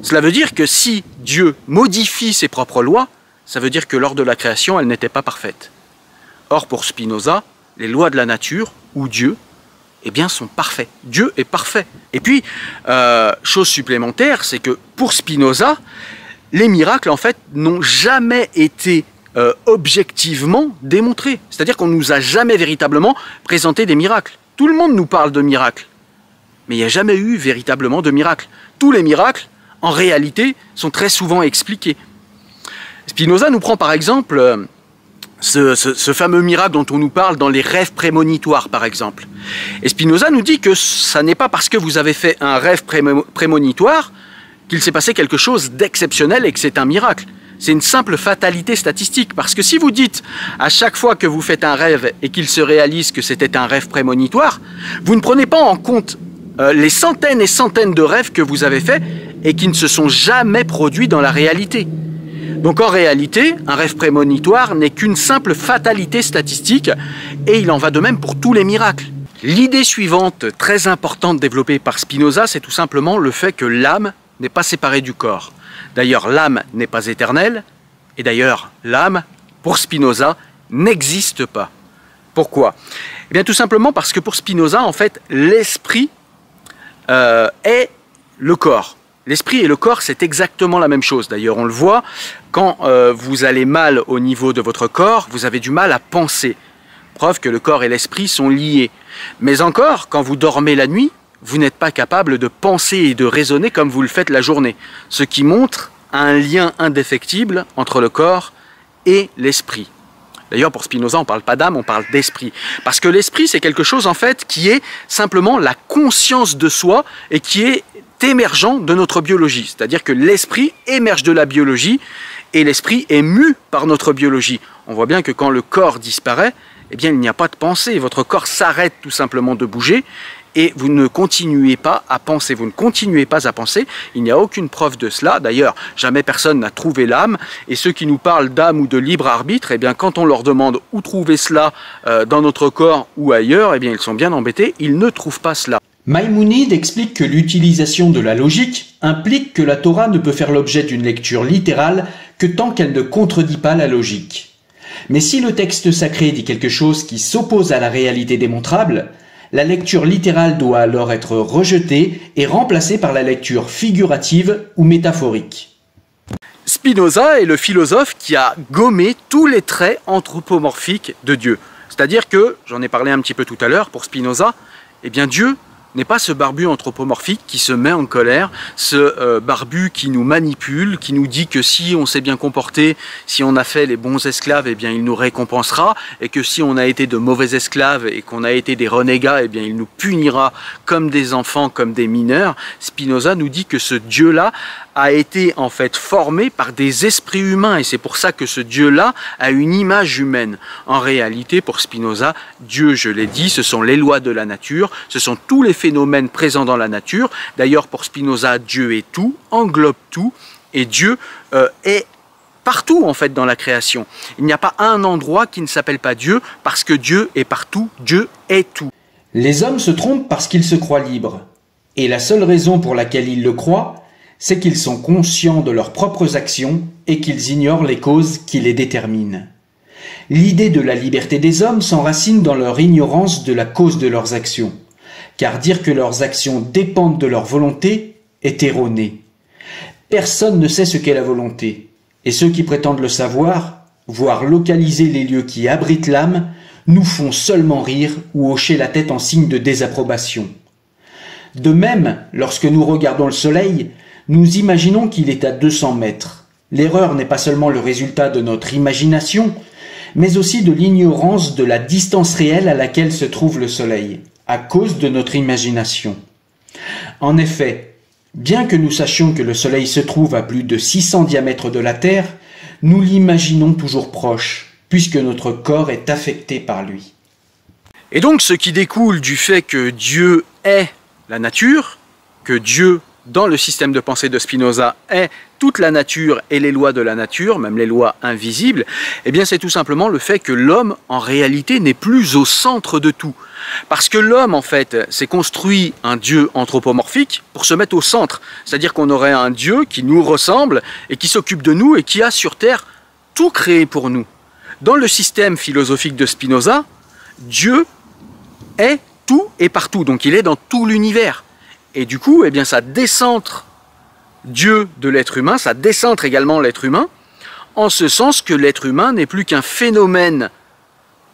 Cela veut dire que si Dieu modifie ses propres lois, ça veut dire que lors de la création, elles n'étaient pas parfaites. Or, pour Spinoza, les lois de la nature, ou Dieu, sont parfaits. Dieu est parfait. Et puis, chose supplémentaire, c'est que pour Spinoza, les miracles, en fait, n'ont jamais été objectivement démontrés. C'est-à-dire qu'on ne nous a jamais véritablement présenté des miracles. Tout le monde nous parle de miracles, mais il n'y a jamais eu véritablement de miracles. Tous les miracles, en réalité, sont très souvent expliqués. Spinoza nous prend par exemple ce fameux miracle dont on nous parle dans les rêves prémonitoires, par exemple. Et Spinoza nous dit que ça n'est pas parce que vous avez fait un rêve prémonitoire qu'il s'est passé quelque chose d'exceptionnel et que c'est un miracle. C'est une simple fatalité statistique, parce que si vous dites à chaque fois que vous faites un rêve et qu'il se réalise que c'était un rêve prémonitoire, vous ne prenez pas en compte les centaines et centaines de rêves que vous avez faits et qui ne se sont jamais produits dans la réalité. Donc en réalité, un rêve prémonitoire n'est qu'une simple fatalité statistique et il en va de même pour tous les miracles. L'idée suivante, très importante développée par Spinoza, c'est tout simplement le fait que l'âme n'est pas séparée du corps. D'ailleurs, l'âme n'est pas éternelle et d'ailleurs, l'âme, pour Spinoza, n'existe pas. Pourquoi ? Tout simplement parce que pour Spinoza, en fait, l'esprit est le corps. L'esprit et le corps, c'est exactement la même chose. D'ailleurs, on le voit, quand vous allez mal au niveau de votre corps, vous avez du mal à penser. Preuve que le corps et l'esprit sont liés. Mais encore, quand vous dormez la nuit, vous n'êtes pas capable de penser et de raisonner comme vous le faites la journée. Ce qui montre un lien indéfectible entre le corps et l'esprit. D'ailleurs, pour Spinoza, on ne parle pas d'âme, on parle d'esprit. Parce que l'esprit, c'est quelque chose, en fait, qui est simplement la conscience de soi et qui est émergent de notre biologie. C'est-à-dire que l'esprit émerge de la biologie et l'esprit est mu par notre biologie. On voit bien que quand le corps disparaît, il n'y a pas de pensée. Votre corps s'arrête tout simplement de bouger et vous ne continuez pas à penser. Vous ne continuez pas à penser. Il n'y a aucune preuve de cela. D'ailleurs, jamais personne n'a trouvé l'âme. Et ceux qui nous parlent d'âme ou de libre arbitre, quand on leur demande où trouver cela dans notre corps ou ailleurs, ils sont bien embêtés. Ils ne trouvent pas cela. Maïmonide explique que l'utilisation de la logique implique que la Torah ne peut faire l'objet d'une lecture littérale que tant qu'elle ne contredit pas la logique. Mais si le texte sacré dit quelque chose qui s'oppose à la réalité démontrable, la lecture littérale doit alors être rejetée et remplacée par la lecture figurative ou métaphorique. Spinoza est le philosophe qui a gommé tous les traits anthropomorphiques de Dieu. C'est-à-dire que, j'en ai parlé un petit peu tout à l'heure, pour Spinoza, Dieu n'est pas ce barbu anthropomorphique qui se met en colère, ce barbu qui nous manipule, qui nous dit que si on s'est bien comporté, si on a fait les bons esclaves, eh bien il nous récompensera, et que si on a été de mauvais esclaves et qu'on a été des renégats, eh bien il nous punira comme des enfants, comme des mineurs. Spinoza nous dit que ce Dieu-là a été en fait formé par des esprits humains, et c'est pour ça que ce Dieu-là a une image humaine. En réalité, pour Spinoza, Dieu, je l'ai dit, ce sont les lois de la nature, ce sont tous les phénomènes présents dans la nature. D'ailleurs, pour Spinoza, Dieu est tout, englobe tout, et Dieu est partout en fait dans la création. Il n'y a pas un endroit qui ne s'appelle pas Dieu, parce que Dieu est partout, Dieu est tout. Les hommes se trompent parce qu'ils se croient libres. Et la seule raison pour laquelle ils le croient, c'est qu'ils sont conscients de leurs propres actions et qu'ils ignorent les causes qui les déterminent. L'idée de la liberté des hommes s'enracine dans leur ignorance de la cause de leurs actions, car dire que leurs actions dépendent de leur volonté est erroné. Personne ne sait ce qu'est la volonté, et ceux qui prétendent le savoir, voire localiser les lieux qui abritent l'âme, nous font seulement rire ou hocher la tête en signe de désapprobation. De même, lorsque nous regardons le soleil, nous imaginons qu'il est à 200 mètres. L'erreur n'est pas seulement le résultat de notre imagination, mais aussi de l'ignorance de la distance réelle à laquelle se trouve le soleil, à cause de notre imagination. En effet, bien que nous sachions que le soleil se trouve à plus de 600 diamètres de la Terre, nous l'imaginons toujours proche, puisque notre corps est affecté par lui. Et donc ce qui découle du fait que Dieu est la nature, que Dieu, dans le système de pensée de Spinoza, est toute la nature et les lois de la nature, même les lois invisibles, eh bien c'est tout simplement le fait que l'homme, en réalité, n'est plus au centre de tout. Parce que l'homme, en fait, s'est construit un Dieu anthropomorphique pour se mettre au centre. C'est-à-dire qu'on aurait un Dieu qui nous ressemble et qui s'occupe de nous et qui a sur Terre tout créé pour nous. Dans le système philosophique de Spinoza, Dieu est tout et partout, donc il est dans tout l'univers. Et du coup, eh bien, ça décentre Dieu de l'être humain, ça décentre également l'être humain, en ce sens que l'être humain n'est plus qu'un phénomène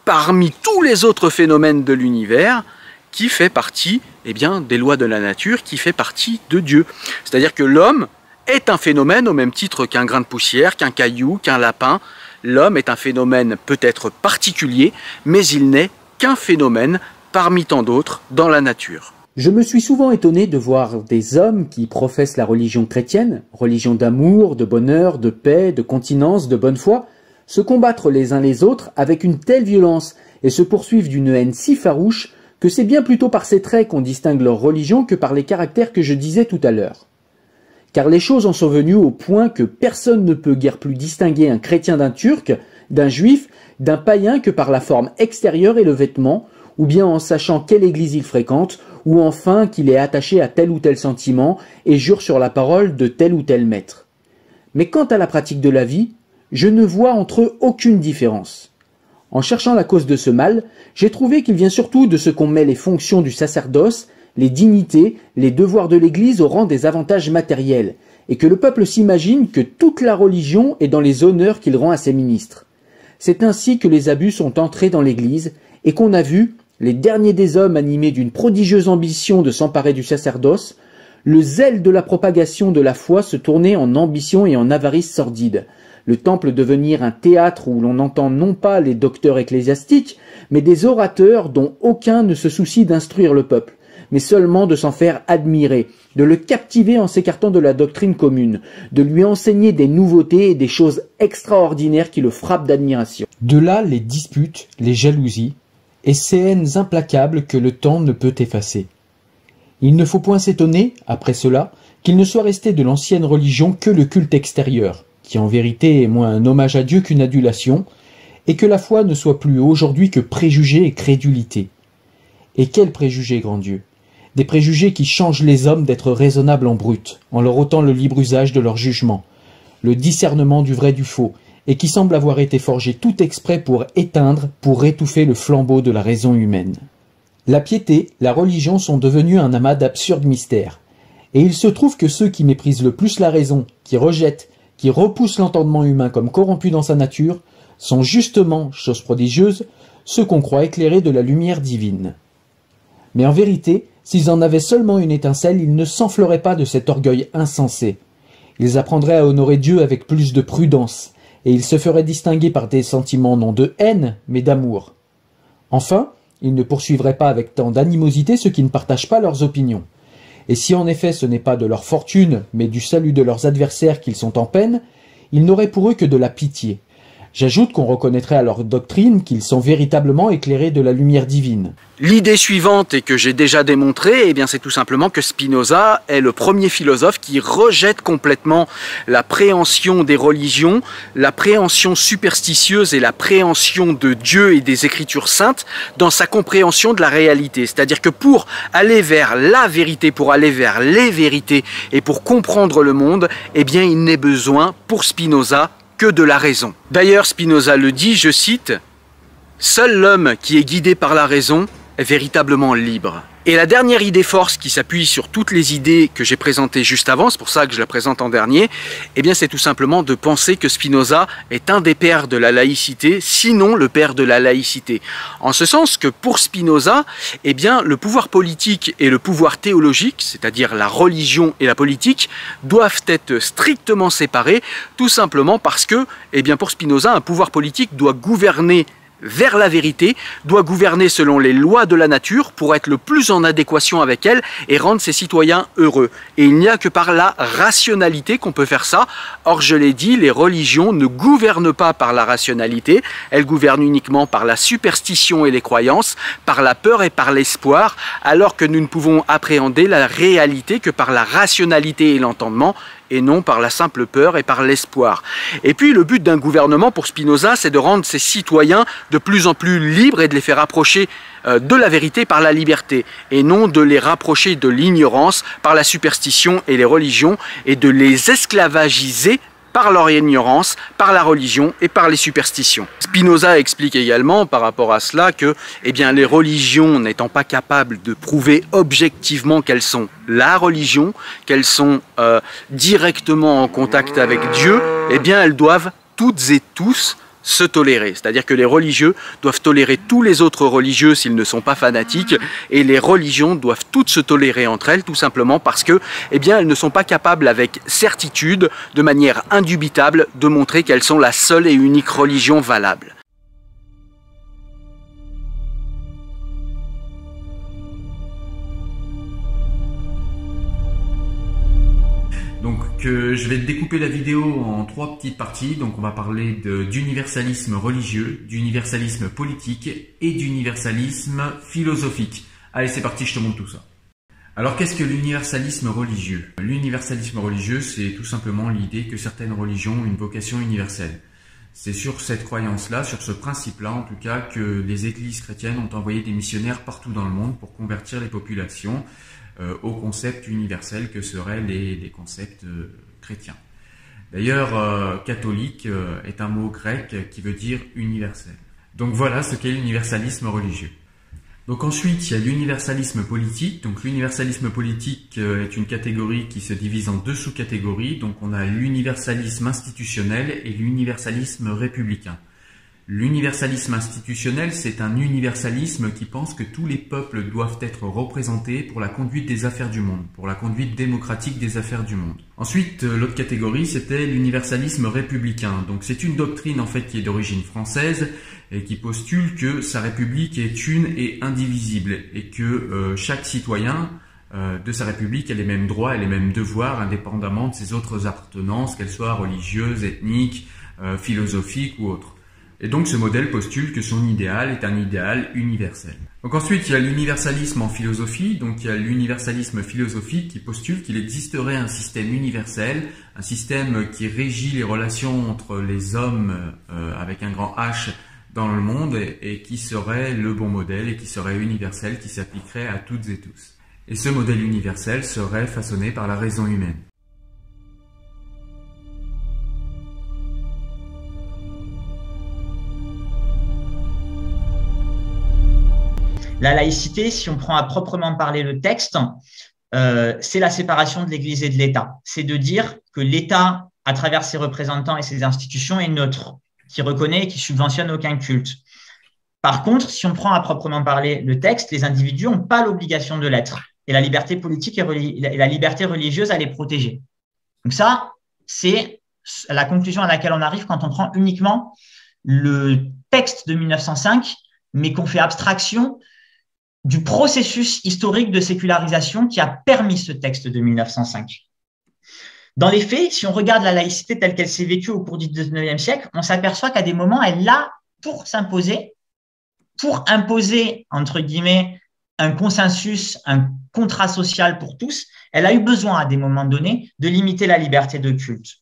parmi tous les autres phénomènes de l'univers qui fait partie eh bien, des lois de la nature, qui fait partie de Dieu. C'est-à-dire que l'homme est un phénomène au même titre qu'un grain de poussière, qu'un caillou, qu'un lapin. L'homme est un phénomène peut-être particulier, mais il n'est qu'un phénomène parmi tant d'autres dans la nature. Je me suis souvent étonné de voir des hommes qui professent la religion chrétienne, religion d'amour, de bonheur, de paix, de continence, de bonne foi, se combattre les uns les autres avec une telle violence et se poursuivre d'une haine si farouche que c'est bien plutôt par ces traits qu'on distingue leur religion que par les caractères que je disais tout à l'heure. Car les choses en sont venues au point que personne ne peut guère plus distinguer un chrétien d'un turc, d'un juif, d'un païen que par la forme extérieure et le vêtement, ou bien en sachant quelle église il fréquente, ou enfin qu'il est attaché à tel ou tel sentiment et jure sur la parole de tel ou tel maître. Mais quant à la pratique de la vie, je ne vois entre eux aucune différence. En cherchant la cause de ce mal, j'ai trouvé qu'il vient surtout de ce qu'on met les fonctions du sacerdoce, les dignités, les devoirs de l'Église au rang des avantages matériels, et que le peuple s'imagine que toute la religion est dans les honneurs qu'il rend à ses ministres. C'est ainsi que les abus sont entrés dans l'Église, et qu'on a vu, les derniers des hommes animés d'une prodigieuse ambition de s'emparer du sacerdoce, le zèle de la propagation de la foi se tourner en ambition et en avarice sordide, le temple devenir un théâtre où l'on entend non pas les docteurs ecclésiastiques, mais des orateurs dont aucun ne se soucie d'instruire le peuple, mais seulement de s'en faire admirer, de le captiver en s'écartant de la doctrine commune, de lui enseigner des nouveautés et des choses extraordinaires qui le frappent d'admiration. De là les disputes, les jalousies, et ces haines implacables que le temps ne peut effacer. Il ne faut point s'étonner, après cela, qu'il ne soit resté de l'ancienne religion que le culte extérieur, qui en vérité est moins un hommage à Dieu qu'une adulation, et que la foi ne soit plus aujourd'hui que préjugés et crédulité. Et quels préjugés, grand Dieu! Des préjugés qui changent les hommes d'être raisonnables en brut, en leur ôtant le libre usage de leur jugement, le discernement du vrai du faux, et qui semblent avoir été forgés tout exprès pour éteindre, pour étouffer le flambeau de la raison humaine. La piété, la religion sont devenus un amas d'absurdes mystères, et il se trouve que ceux qui méprisent le plus la raison, qui rejettent, qui repoussent l'entendement humain comme corrompu dans sa nature, sont justement, chose prodigieuse, ceux qu'on croit éclairés de la lumière divine. Mais en vérité, S'ils en avaient seulement une étincelle, ils ne s'enfleraient pas de cet orgueil insensé. Ils apprendraient à honorer Dieu avec plus de prudence, et ils se feraient distinguer par des sentiments non de haine, mais d'amour. Enfin, ils ne poursuivraient pas avec tant d'animosité ceux qui ne partagent pas leurs opinions. Et si en effet ce n'est pas de leur fortune, mais du salut de leurs adversaires qu'ils sont en peine, ils n'auraient pour eux que de la pitié. J'ajoute qu'on reconnaîtrait à leur doctrine qu'ils sont véritablement éclairés de la lumière divine. L'idée suivante, et que j'ai déjà démontrée, eh bien c'est tout simplement que Spinoza est le premier philosophe qui rejette complètement la préhension des religions, la préhension superstitieuse et la préhension de Dieu et des Écritures saintes dans sa compréhension de la réalité. C'est-à-dire que pour aller vers la vérité, pour aller vers les vérités et pour comprendre le monde, eh bien il n'est besoin pour Spinoza que de la raison. D'ailleurs, Spinoza le dit, je cite, « Seul l'homme qui est guidé par la raison est véritablement libre. » Et la dernière idée force qui s'appuie sur toutes les idées que j'ai présentées juste avant, c'est pour ça que je la présente en dernier, eh bien c'est tout simplement de penser que Spinoza est un des pères de la laïcité, sinon le père de la laïcité. En ce sens que pour Spinoza, eh bien le pouvoir politique et le pouvoir théologique, c'est-à-dire la religion et la politique, doivent être strictement séparés, tout simplement parce que, eh bien pour Spinoza, un pouvoir politique doit gouverner vers la vérité, doit gouverner selon les lois de la nature pour être le plus en adéquation avec elle et rendre ses citoyens heureux. Et il n'y a que par la rationalité qu'on peut faire ça. Or, je l'ai dit, les religions ne gouvernent pas par la rationalité, elles gouvernent uniquement par la superstition et les croyances, par la peur et par l'espoir, alors que nous ne pouvons appréhender la réalité que par la rationalité et l'entendement, et non par la simple peur et par l'espoir. Et puis le but d'un gouvernement pour Spinoza, c'est de rendre ses citoyens de plus en plus libres et de les faire approcher de la vérité par la liberté, et non de les rapprocher de l'ignorance par la superstition et les religions, et de les esclavagiser par leur ignorance, par la religion et par les superstitions. Spinoza explique également par rapport à cela que eh bien, les religions n'étant pas capables de prouver objectivement qu'elles sont la religion, qu'elles sont directement en contact avec Dieu, eh bien elles doivent toutes et tous se tolérer. C'est-à-dire que les religieux doivent tolérer tous les autres religieux s'ils ne sont pas fanatiques, et les religions doivent toutes se tolérer entre elles, tout simplement parce que, eh bien, elles ne sont pas capables avec certitude, de manière indubitable, de montrer qu'elles sont la seule et unique religion valable. Donc je vais découper la vidéo en 3 petites parties. Donc on va parler d'universalisme religieux, d'universalisme politique et d'universalisme philosophique. Allez, c'est parti, je te montre tout ça. Alors qu'est-ce que l'universalisme religieux? L'universalisme religieux, c'est tout simplement l'idée que certaines religions ont une vocation universelle. C'est sur cette croyance-là, sur ce principe-là en tout cas, que les églises chrétiennes ont envoyé des missionnaires partout dans le monde pour convertir les populations au concept universel que seraient les concepts chrétiens. D'ailleurs, catholique est un mot grec qui veut dire universel. Donc voilà ce qu'est l'universalisme religieux. Donc ensuite, il y a l'universalisme politique. Donc l'universalisme politique est une catégorie qui se divise en 2 sous-catégories. Donc on a l'universalisme institutionnel et l'universalisme républicain. L'universalisme institutionnel, c'est un universalisme qui pense que tous les peuples doivent être représentés pour la conduite des affaires du monde, pour la conduite démocratique des affaires du monde. Ensuite, l'autre catégorie, c'était l'universalisme républicain. Donc c'est une doctrine en fait qui est d'origine française et qui postule que sa république est une et indivisible et que chaque citoyen de sa république a les mêmes droits et les mêmes devoirs indépendamment de ses autres appartenances, qu'elles soient religieuses, ethniques, philosophiques ou autres. Et donc ce modèle postule que son idéal est un idéal universel. Donc ensuite il y a l'universalisme en philosophie, donc il y a l'universalisme philosophique qui postule qu'il existerait un système universel, un système qui régit les relations entre les hommes avec un grand H dans le monde et qui serait le bon modèle et qui serait universel, qui s'appliquerait à toutes et tous. Et ce modèle universel serait façonné par la raison humaine. La laïcité, si on prend à proprement parler le texte, c'est la séparation de l'Église et de l'État. C'est de dire que l'État, à travers ses représentants et ses institutions, est neutre, qui reconnaît et qui subventionne aucun culte. Par contre, si on prend à proprement parler le texte, les individus n'ont pas l'obligation de l'être. et la liberté politique et la liberté religieuse à les protéger. Donc ça, c'est la conclusion à laquelle on arrive quand on prend uniquement le texte de 1905, mais qu'on fait abstraction du processus historique de sécularisation qui a permis ce texte de 1905. Dans les faits, si on regarde la laïcité telle qu'elle s'est vécue au cours du 19e siècle, on s'aperçoit qu'à des moments, elle l'a pour s'imposer, pour imposer, entre guillemets, un consensus, un contrat social pour tous, elle a eu besoin à des moments donnés de limiter la liberté de culte.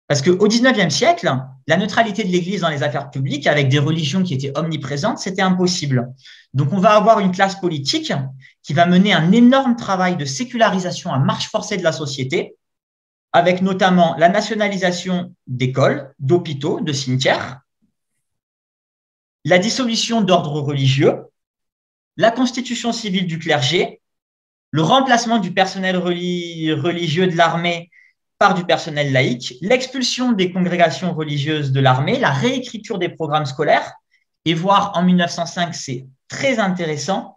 Parce qu'au 19e siècle, la neutralité de l'Église dans les affaires publiques, avec des religions qui étaient omniprésentes, c'était impossible. Donc, on va avoir une classe politique qui va mener un énorme travail de sécularisation à marche forcée de la société, avec notamment la nationalisation d'écoles, d'hôpitaux, de cimetières, la dissolution d'ordres religieux, la constitution civile du clergé, le remplacement du personnel religieux de l'armée par du personnel laïque, l'expulsion des congrégations religieuses de l'armée, la réécriture des programmes scolaires, et voir en 1905, c'est très intéressant,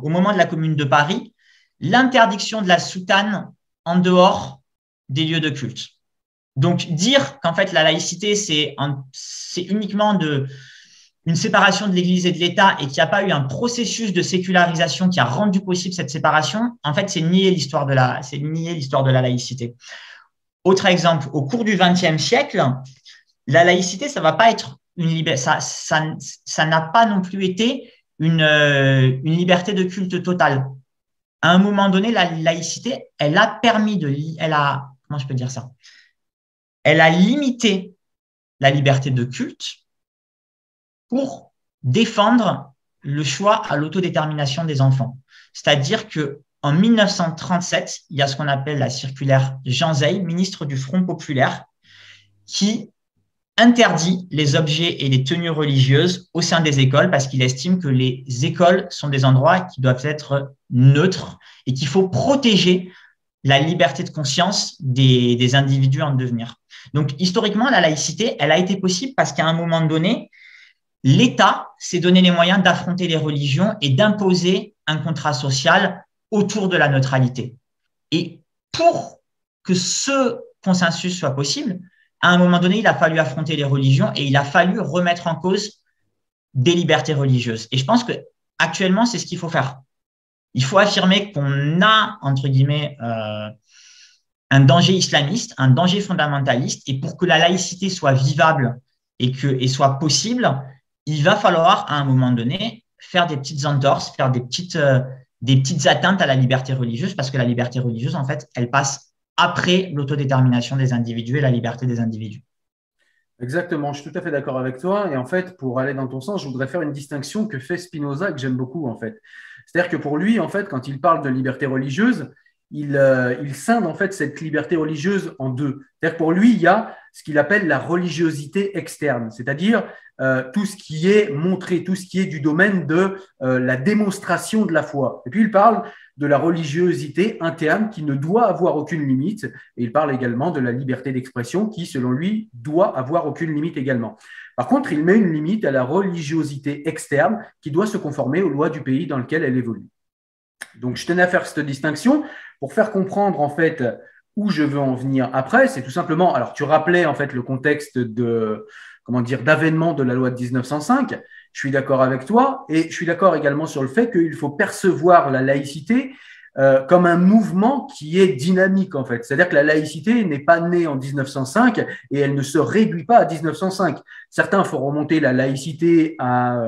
au moment de la Commune de Paris, l'interdiction de la soutane en dehors des lieux de culte. Donc, dire qu'en fait, la laïcité, c'est uniquement une séparation de l'Église et de l'État et qu'il n'y a pas eu un processus de sécularisation qui a rendu possible cette séparation, en fait, c'est nier l'histoire de la laïcité. Autre exemple, au cours du XXe siècle, la laïcité, ça va pas être ça n'a pas non plus été une liberté de culte totale. À un moment donné, la laïcité, elle a comment je peux dire ça? Elle a limité la liberté de culte pour défendre le choix à l'autodétermination des enfants. C'est-à-dire que en 1937, il y a ce qu'on appelle la circulaire Jean Zay, ministre du Front populaire, qui interdit les objets et les tenues religieuses au sein des écoles parce qu'il estime que les écoles sont des endroits qui doivent être neutres et qu'il faut protéger la liberté de conscience des individus en devenir. Donc, historiquement, la laïcité, elle a été possible parce qu'à un moment donné, l'État s'est donné les moyens d'affronter les religions et d'imposer un contrat social autour de la neutralité. Et pour que ce consensus soit possible, à un moment donné, il a fallu affronter les religions et il a fallu remettre en cause des libertés religieuses. Et je pense qu'actuellement, c'est ce qu'il faut faire. Il faut affirmer qu'on a, entre guillemets, un danger islamiste, un danger fondamentaliste, et pour que la laïcité soit vivable et soit possible, il va falloir, à un moment donné, faire des petites entorses, faire des petites atteintes à la liberté religieuse, parce que la liberté religieuse, en fait, elle passe après l'autodétermination des individus et la liberté des individus. Exactement, je suis tout à fait d'accord avec toi. Et en fait, pour aller dans ton sens, je voudrais faire une distinction que fait Spinoza, que j'aime beaucoup, en fait. C'est-à-dire que pour lui, en fait, quand il parle de liberté religieuse, il scinde en fait cette liberté religieuse en deux. C'est-à-dire que pour lui, il y a ce qu'il appelle la religiosité externe, c'est-à-dire tout ce qui est montré, tout ce qui est du domaine de la démonstration de la foi. Et puis il parle de la religiosité interne qui ne doit avoir aucune limite. Et il parle également de la liberté d'expression qui, selon lui, doit avoir aucune limite également. Par contre, il met une limite à la religiosité externe qui doit se conformer aux lois du pays dans lequel elle évolue. Donc, je tenais à faire cette distinction pour faire comprendre en fait où je veux en venir après. C'est tout simplement, alors tu rappelais en fait le contexte d'avènement de la loi de 1905. Je suis d'accord avec toi et je suis d'accord également sur le fait qu'il faut percevoir la laïcité comme un mouvement qui est dynamique en fait. C'est-à-dire que la laïcité n'est pas née en 1905 et elle ne se réduit pas à 1905. Certains font remonter la laïcité à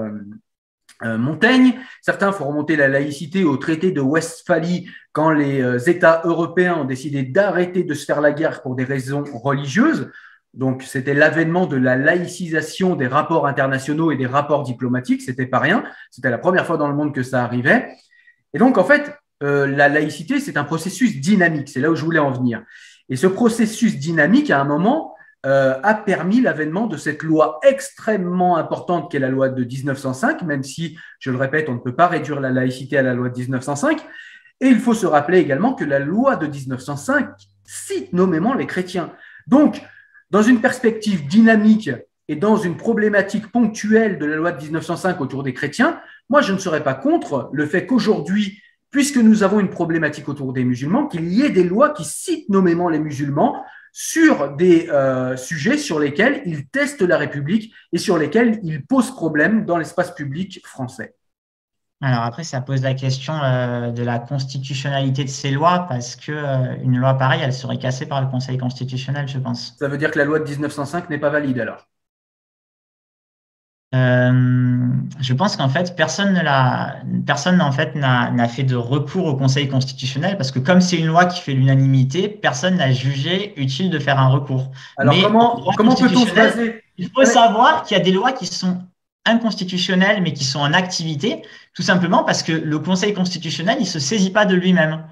Montaigne, certains font remonter la laïcité au traité de Westphalie quand les États européens ont décidé d'arrêter de se faire la guerre pour des raisons religieuses. Donc, c'était l'avènement de la laïcisation des rapports internationaux et des rapports diplomatiques. C'était pas rien. C'était la première fois dans le monde que ça arrivait. Et donc, en fait, la laïcité, c'est un processus dynamique. C'est là où je voulais en venir. Et ce processus dynamique, à un moment, a permis l'avènement de cette loi extrêmement importante qu'est la loi de 1905, même si, je le répète, on ne peut pas réduire la laïcité à la loi de 1905. Et il faut se rappeler également que la loi de 1905 cite nommément les chrétiens. Donc, dans une perspective dynamique et dans une problématique ponctuelle de la loi de 1905 autour des chrétiens, moi, je ne serais pas contre le fait qu'aujourd'hui, puisque nous avons une problématique autour des musulmans, qu'il y ait des lois qui citent nommément les musulmans sur des sujets sur lesquels ils testent la République et sur lesquels ils posent problème dans l'espace public français. Alors après, ça pose la question de la constitutionnalité de ces lois, parce que une loi pareille, elle serait cassée par le Conseil constitutionnel, je pense. Ça veut dire que la loi de 1905 n'est pas valide alors? Je pense qu'en fait, personne en fait n'a fait de recours au Conseil constitutionnel, parce que comme c'est une loi qui fait l'unanimité, personne n'a jugé utile de faire un recours. Alors mais comment peut-on se baser? Il faut savoir qu'il y a des lois qui sont inconstitutionnelles, mais qui sont en activité, tout simplement parce que le Conseil constitutionnel, il se saisit pas de lui-même.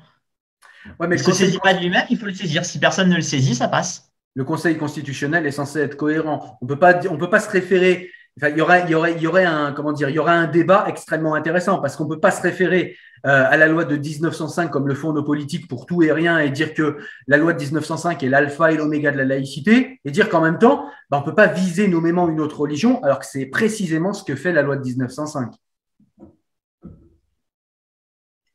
Ouais, mais il se saisit pas de lui-même, il faut le saisir. Si personne ne le saisit, ça passe. Le Conseil constitutionnel est censé être cohérent. On peut pas se référer. Enfin, il y aurait un débat extrêmement intéressant, parce qu'on peut pas se référer à la loi de 1905 comme le font nos politiques pour tout et rien, et dire que la loi de 1905 est l'alpha et l'oméga de la laïcité, et dire qu'en même temps, on peut pas viser nommément une autre religion, alors que c'est précisément ce que fait la loi de 1905.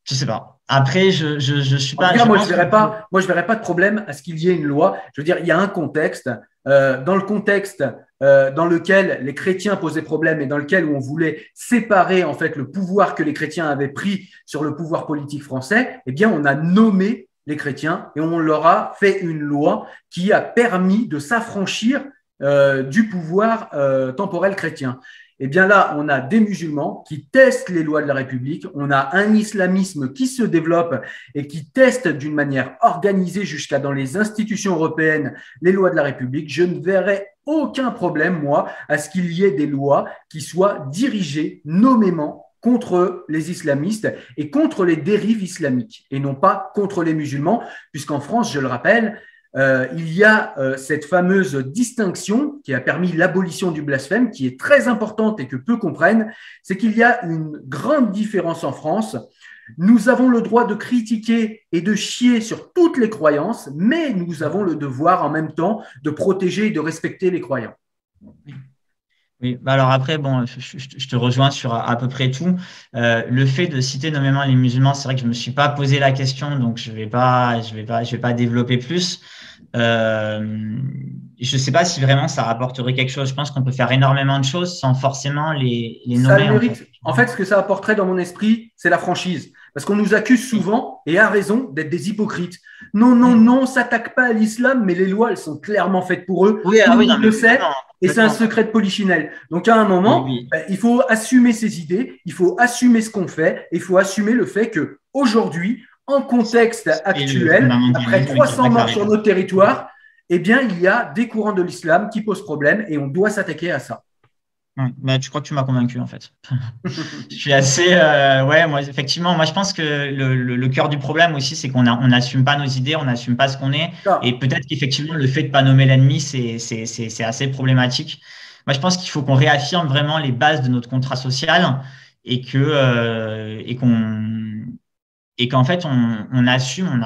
Je sais pas. Après, je suis pas. Moi, je verrais pas de problème à ce qu'il y ait une loi. Je veux dire, il y a un contexte. Dans le contexte dans lequel les chrétiens posaient problème et dans lequel on voulait séparer en fait le pouvoir que les chrétiens avaient pris sur le pouvoir politique français, eh bien, on a nommé les chrétiens et on leur a fait une loi qui a permis de s'affranchir du pouvoir temporel chrétien. Eh bien là, on a des musulmans qui testent les lois de la République, on a un islamisme qui se développe et qui teste d'une manière organisée jusqu'à dans les institutions européennes les lois de la République. Je ne verrais aucun problème, moi, à ce qu'il y ait des lois qui soient dirigées nommément contre les islamistes et contre les dérives islamiques, et non pas contre les musulmans, puisqu'en France, je le rappelle, il y a cette fameuse distinction qui a permis l'abolition du blasphème, qui est très importante et que peu comprennent, c'est qu'il y a une grande différence en France. Nous avons le droit de critiquer et de chier sur toutes les croyances, mais nous avons le devoir en même temps de protéger et de respecter les croyants. Oui, alors après, bon, je te rejoins sur à peu près tout. Le fait de citer nommément les musulmans, c'est vrai que je me suis pas posé la question, donc je vais pas développer plus. Je sais pas si vraiment ça rapporterait quelque chose. Je pense qu'on peut faire énormément de choses sans forcément les nommer. En fait, ce que ça apporterait dans mon esprit, c'est la franchise. Parce qu'on nous accuse souvent, et à raison, d'être des hypocrites. Non, on s'attaque pas à l'islam, mais les lois, elles sont clairement faites pour eux. Oui, tout le monde le sait. Et c'est un secret de polichinelle. Donc, à un moment, il faut assumer ses idées, il faut assumer ce qu'on fait, et il faut assumer le fait que aujourd'hui, en contexte actuel, après 300 morts sur notre territoire, eh bien, il y a des courants de l'islam qui posent problème et on doit s'attaquer à ça. Mais tu crois que tu m'as convaincu, en fait. Je suis assez… moi, effectivement, moi, je pense que le cœur du problème aussi, c'est qu'on n'assume pas nos idées, on n'assume pas ce qu'on est. Et peut-être qu'effectivement, le fait de ne pas nommer l'ennemi, c'est assez problématique. Moi, je pense qu'il faut qu'on réaffirme vraiment les bases de notre contrat social et qu'en fait, on assume,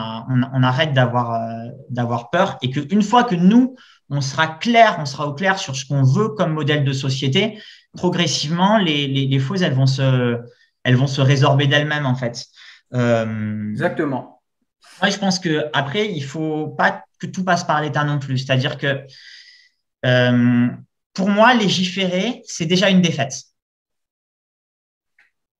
on arrête d'avoir peur, et qu'une fois que nous, on sera au clair sur ce qu'on veut comme modèle de société, progressivement, les fausses, elles vont se résorber d'elles-mêmes, en fait. Exactement. Moi, je pense que après, il faut pas que tout passe par l'État non plus. C'est-à-dire que pour moi, légiférer, c'est déjà une défaite.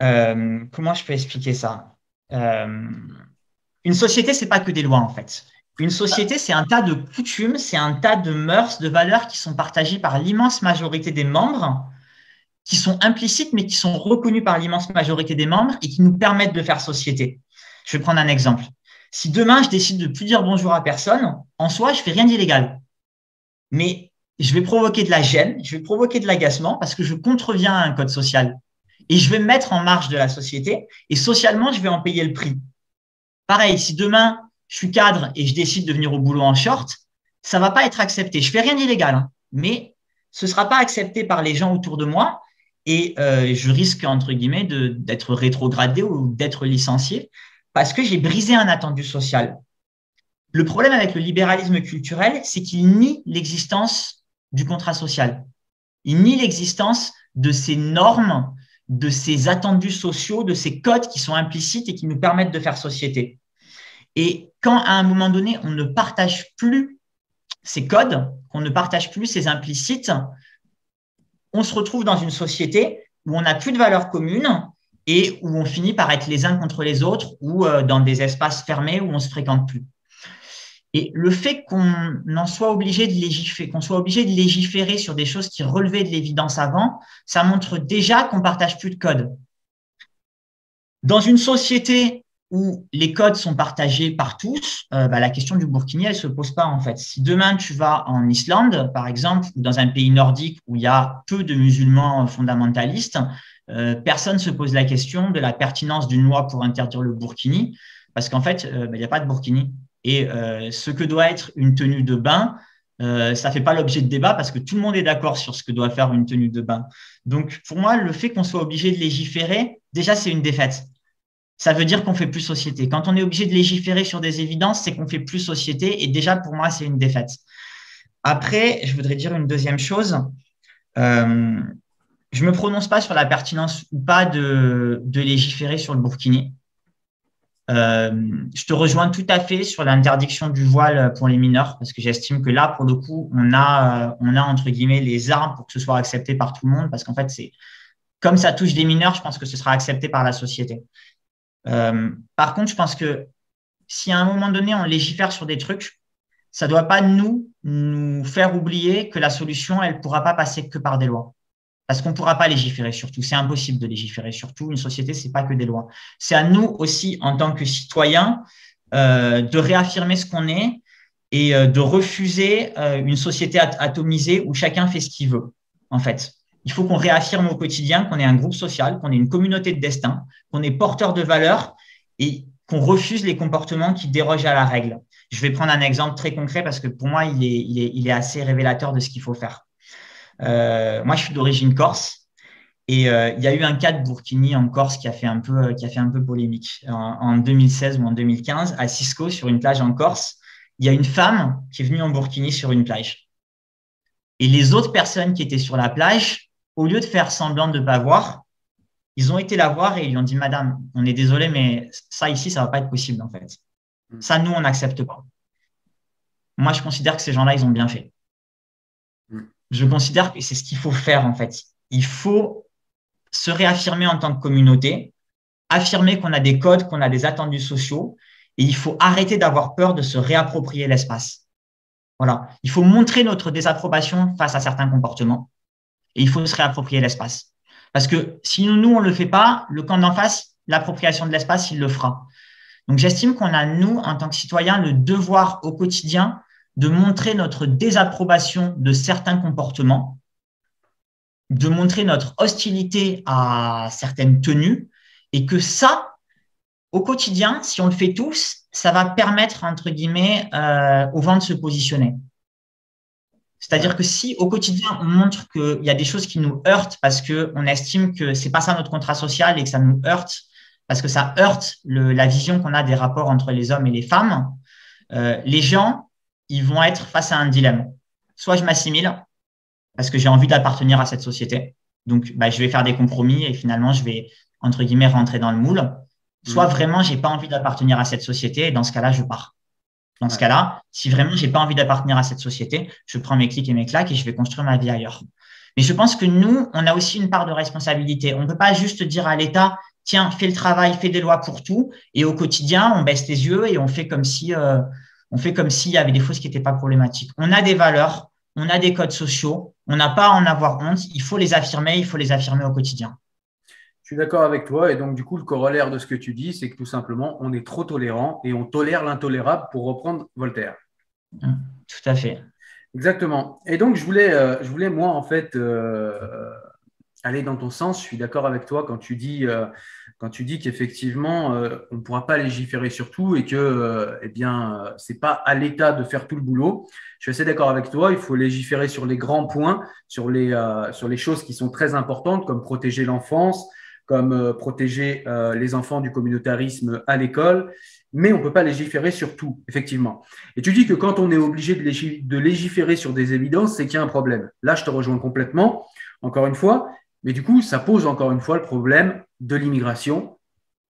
Comment je peux expliquer ça? Une société, c'est pas que des lois, en fait. Une société, c'est un tas de coutumes, c'est un tas de mœurs, de valeurs qui sont partagées par l'immense majorité des membres, qui sont implicites, mais qui sont reconnues par l'immense majorité des membres et qui nous permettent de faire société. Je vais prendre un exemple. Si demain, je décide de plus dire bonjour à personne, en soi, je fais rien d'illégal. Mais je vais provoquer de la gêne, je vais provoquer de l'agacement parce que je contreviens à un code social. Et je vais me mettre en marge de la société et socialement, je vais en payer le prix. Pareil, si demain, je suis cadre et je décide de venir au boulot en short, ça va pas être accepté. Je fais rien d'illégal, hein, mais ce sera pas accepté par les gens autour de moi et je risque, entre guillemets, d'être rétrogradé ou d'être licencié parce que j'ai brisé un attendu social. Le problème avec le libéralisme culturel, c'est qu'il nie l'existence du contrat social. Il nie l'existence de ces normes de ces attendus sociaux, de ces codes qui sont implicites et qui nous permettent de faire société. Et quand, à un moment donné, on ne partage plus ces codes, qu'on ne partage plus ces implicites, on se retrouve dans une société où on n'a plus de valeurs communes et où on finit par être les uns contre les autres ou dans des espaces fermés où on ne se fréquente plus. Et le fait qu'on soit obligé de légiférer sur des choses qui relevaient de l'évidence avant, ça montre déjà qu'on ne partage plus de codes. Dans une société où les codes sont partagés par tous, la question du burkini, elle ne se pose pas en fait. Si demain tu vas en Islande, par exemple, ou dans un pays nordique où il y a peu de musulmans fondamentalistes, personne ne se pose la question de la pertinence d'une loi pour interdire le burkini, parce qu'en fait, il n'y a pas de burkini. Et ce que doit être une tenue de bain, ça ne fait pas l'objet de débat parce que tout le monde est d'accord sur ce que doit faire une tenue de bain. Donc, pour moi, le fait qu'on soit obligé de légiférer, déjà, c'est une défaite. Ça veut dire qu'on ne fait plus société. Quand on est obligé de légiférer sur des évidences, c'est qu'on ne fait plus société. Et déjà, pour moi, c'est une défaite. Après, je voudrais dire une deuxième chose. Je ne me prononce pas sur la pertinence ou pas de légiférer sur le burkini. Je te rejoins tout à fait sur l'interdiction du voile pour les mineurs parce que j'estime que là, pour le coup, on a entre guillemets les armes pour que ce soit accepté par tout le monde parce qu'en fait, comme ça touche des mineurs, je pense que ce sera accepté par la société. Par contre, je pense que si à un moment donné, on légifère sur des trucs, ça ne doit pas nous faire oublier que la solution, elle ne pourra pas passer que par des lois. Parce qu'on ne pourra pas légiférer sur tout. C'est impossible de légiférer sur tout. Une société, ce n'est pas que des lois. C'est à nous aussi, en tant que citoyens, de réaffirmer ce qu'on est et de refuser une société atomisée où chacun fait ce qu'il veut, en fait. Il faut qu'on réaffirme au quotidien qu'on est un groupe social, qu'on est une communauté de destin, qu'on est porteur de valeurs et qu'on refuse les comportements qui dérogent à la règle. Je vais prendre un exemple très concret parce que pour moi, il est assez révélateur de ce qu'il faut faire. Moi, je suis d'origine corse et il y a eu un cas de burkini en Corse qui a fait un peu polémique. En 2016 ou en 2015, à Cisco, sur une plage en Corse, il y a une femme qui est venue en burkini sur une plage. Et les autres personnes qui étaient sur la plage, au lieu de faire semblant de ne pas voir, ils ont été la voir et ils lui ont dit « Madame, on est désolé, mais ça ici, ça ne va pas être possible en fait. Ça, nous, on n'accepte pas. » Moi, je considère que ces gens-là, ils ont bien fait. Je considère que c'est ce qu'il faut faire en fait. Il faut se réaffirmer en tant que communauté, affirmer qu'on a des codes, qu'on a des attendus sociaux et il faut arrêter d'avoir peur de se réapproprier l'espace. Voilà. Il faut montrer notre désapprobation face à certains comportements et il faut se réapproprier l'espace. Parce que si nous, on ne le fait pas, le camp d'en face, l'appropriation de l'espace, il le fera. Donc, j'estime qu'on a, nous, en tant que citoyens, le devoir au quotidien de montrer notre désapprobation de certains comportements, de montrer notre hostilité à certaines tenues et que ça, au quotidien, si on le fait tous, ça va permettre, entre guillemets, aux vents de se positionner. C'est-à-dire que si au quotidien, on montre qu'il y a des choses qui nous heurtent parce qu'on estime que ce n'est pas ça notre contrat social et que ça nous heurte, parce que ça heurte la vision qu'on a des rapports entre les hommes et les femmes, les gens, ils vont être face à un dilemme. Soit je m'assimile parce que j'ai envie d'appartenir à cette société. Donc, je vais faire des compromis et finalement, je vais, entre guillemets, rentrer dans le moule. Soit vraiment, j'ai pas envie d'appartenir à cette société et dans ce cas-là, je pars. Dans ce cas-là, si vraiment j'ai pas envie d'appartenir à cette société, je prends mes clics et mes claques et je vais construire ma vie ailleurs. Mais je pense que nous, on a aussi une part de responsabilité. On ne peut pas juste dire à l'État, tiens, fais le travail, fais des lois pour tout. Et au quotidien, on baisse les yeux et on fait comme si, s'il y avait des choses qui n'étaient pas problématiques. On a des valeurs, on a des codes sociaux. On n'a pas à en avoir honte. Il faut les affirmer au quotidien. Je suis d'accord avec toi. Et donc, du coup, le corollaire de ce que tu dis, c'est que tout simplement, on est trop tolérant et on tolère l'intolérable, pour reprendre Voltaire. Tout à fait. Exactement. Et donc, je voulais moi, en fait, aller dans ton sens. Je suis d'accord avec toi quand tu dis qu'effectivement, on ne pourra pas légiférer sur tout et que, c'est pas à l'État de faire tout le boulot. Je suis assez d'accord avec toi. Il faut légiférer sur les grands points, sur les choses qui sont très importantes, comme protéger l'enfance, comme protéger les enfants du communautarisme à l'école, mais on ne peut pas légiférer sur tout, effectivement. Et tu dis que quand on est obligé de légiférer sur des évidences, c'est qu'il y a un problème. Là, je te rejoins complètement, encore une fois, Mais du coup, ça pose encore une fois le problème de l'immigration.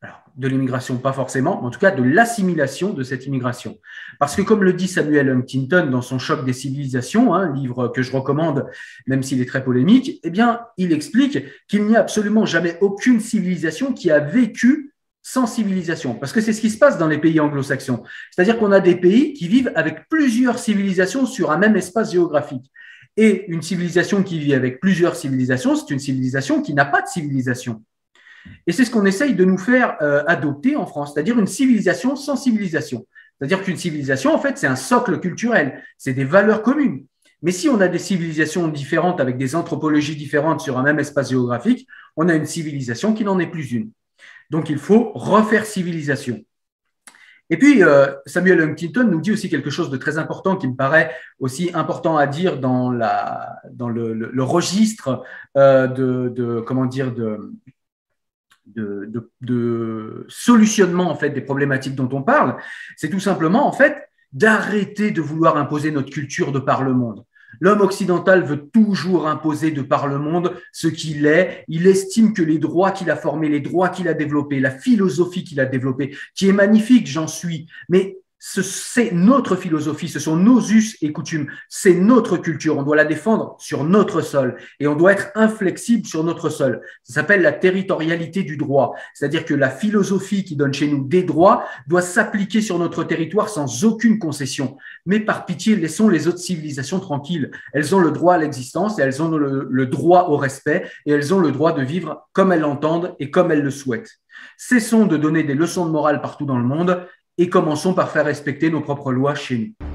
Alors, de l'immigration, pas forcément, mais en tout cas de l'assimilation de cette immigration. Parce que comme le dit Samuel Huntington dans son Choc des civilisations, livre que je recommande, même s'il est très polémique, eh bien, il explique qu'il n'y a absolument jamais aucune civilisation qui a vécu sans civilisation. Parce que c'est ce qui se passe dans les pays anglo-saxons. C'est-à-dire qu'on a des pays qui vivent avec plusieurs civilisations sur un même espace géographique. Et une civilisation qui vit avec plusieurs civilisations, c'est une civilisation qui n'a pas de civilisation. Et c'est ce qu'on essaye de nous faire adopter en France, c'est-à-dire une civilisation sans civilisation. C'est-à-dire qu'une civilisation, en fait, c'est un socle culturel, c'est des valeurs communes. Mais si on a des civilisations différentes avec des anthropologies différentes sur un même espace géographique, on a une civilisation qui n'en est plus une. Donc, il faut refaire civilisation. Et puis, Samuel Huntington nous dit aussi quelque chose de très important qui me paraît aussi important à dire dans le registre de solutionnement en fait des problématiques dont on parle, c'est tout simplement en fait d'arrêter de vouloir imposer notre culture de par le monde. L'homme occidental veut toujours imposer de par le monde ce qu'il est. Il estime que les droits qu'il a formés, les droits qu'il a développés, la philosophie qu'il a développée, qui est magnifique, j'en suis, mais c'est notre philosophie, ce sont nos us et coutumes, c'est notre culture, on doit la défendre sur notre sol et on doit être inflexible sur notre sol. Ça s'appelle la territorialité du droit, c'est-à-dire que la philosophie qui donne chez nous des droits doit s'appliquer sur notre territoire sans aucune concession. Mais par pitié, laissons les autres civilisations tranquilles. Elles ont le droit à l'existence et elles ont le droit au respect et elles ont le droit de vivre comme elles l'entendent et comme elles le souhaitent. Cessons de donner des leçons de morale partout dans le monde et commençons par faire respecter nos propres lois chez nous.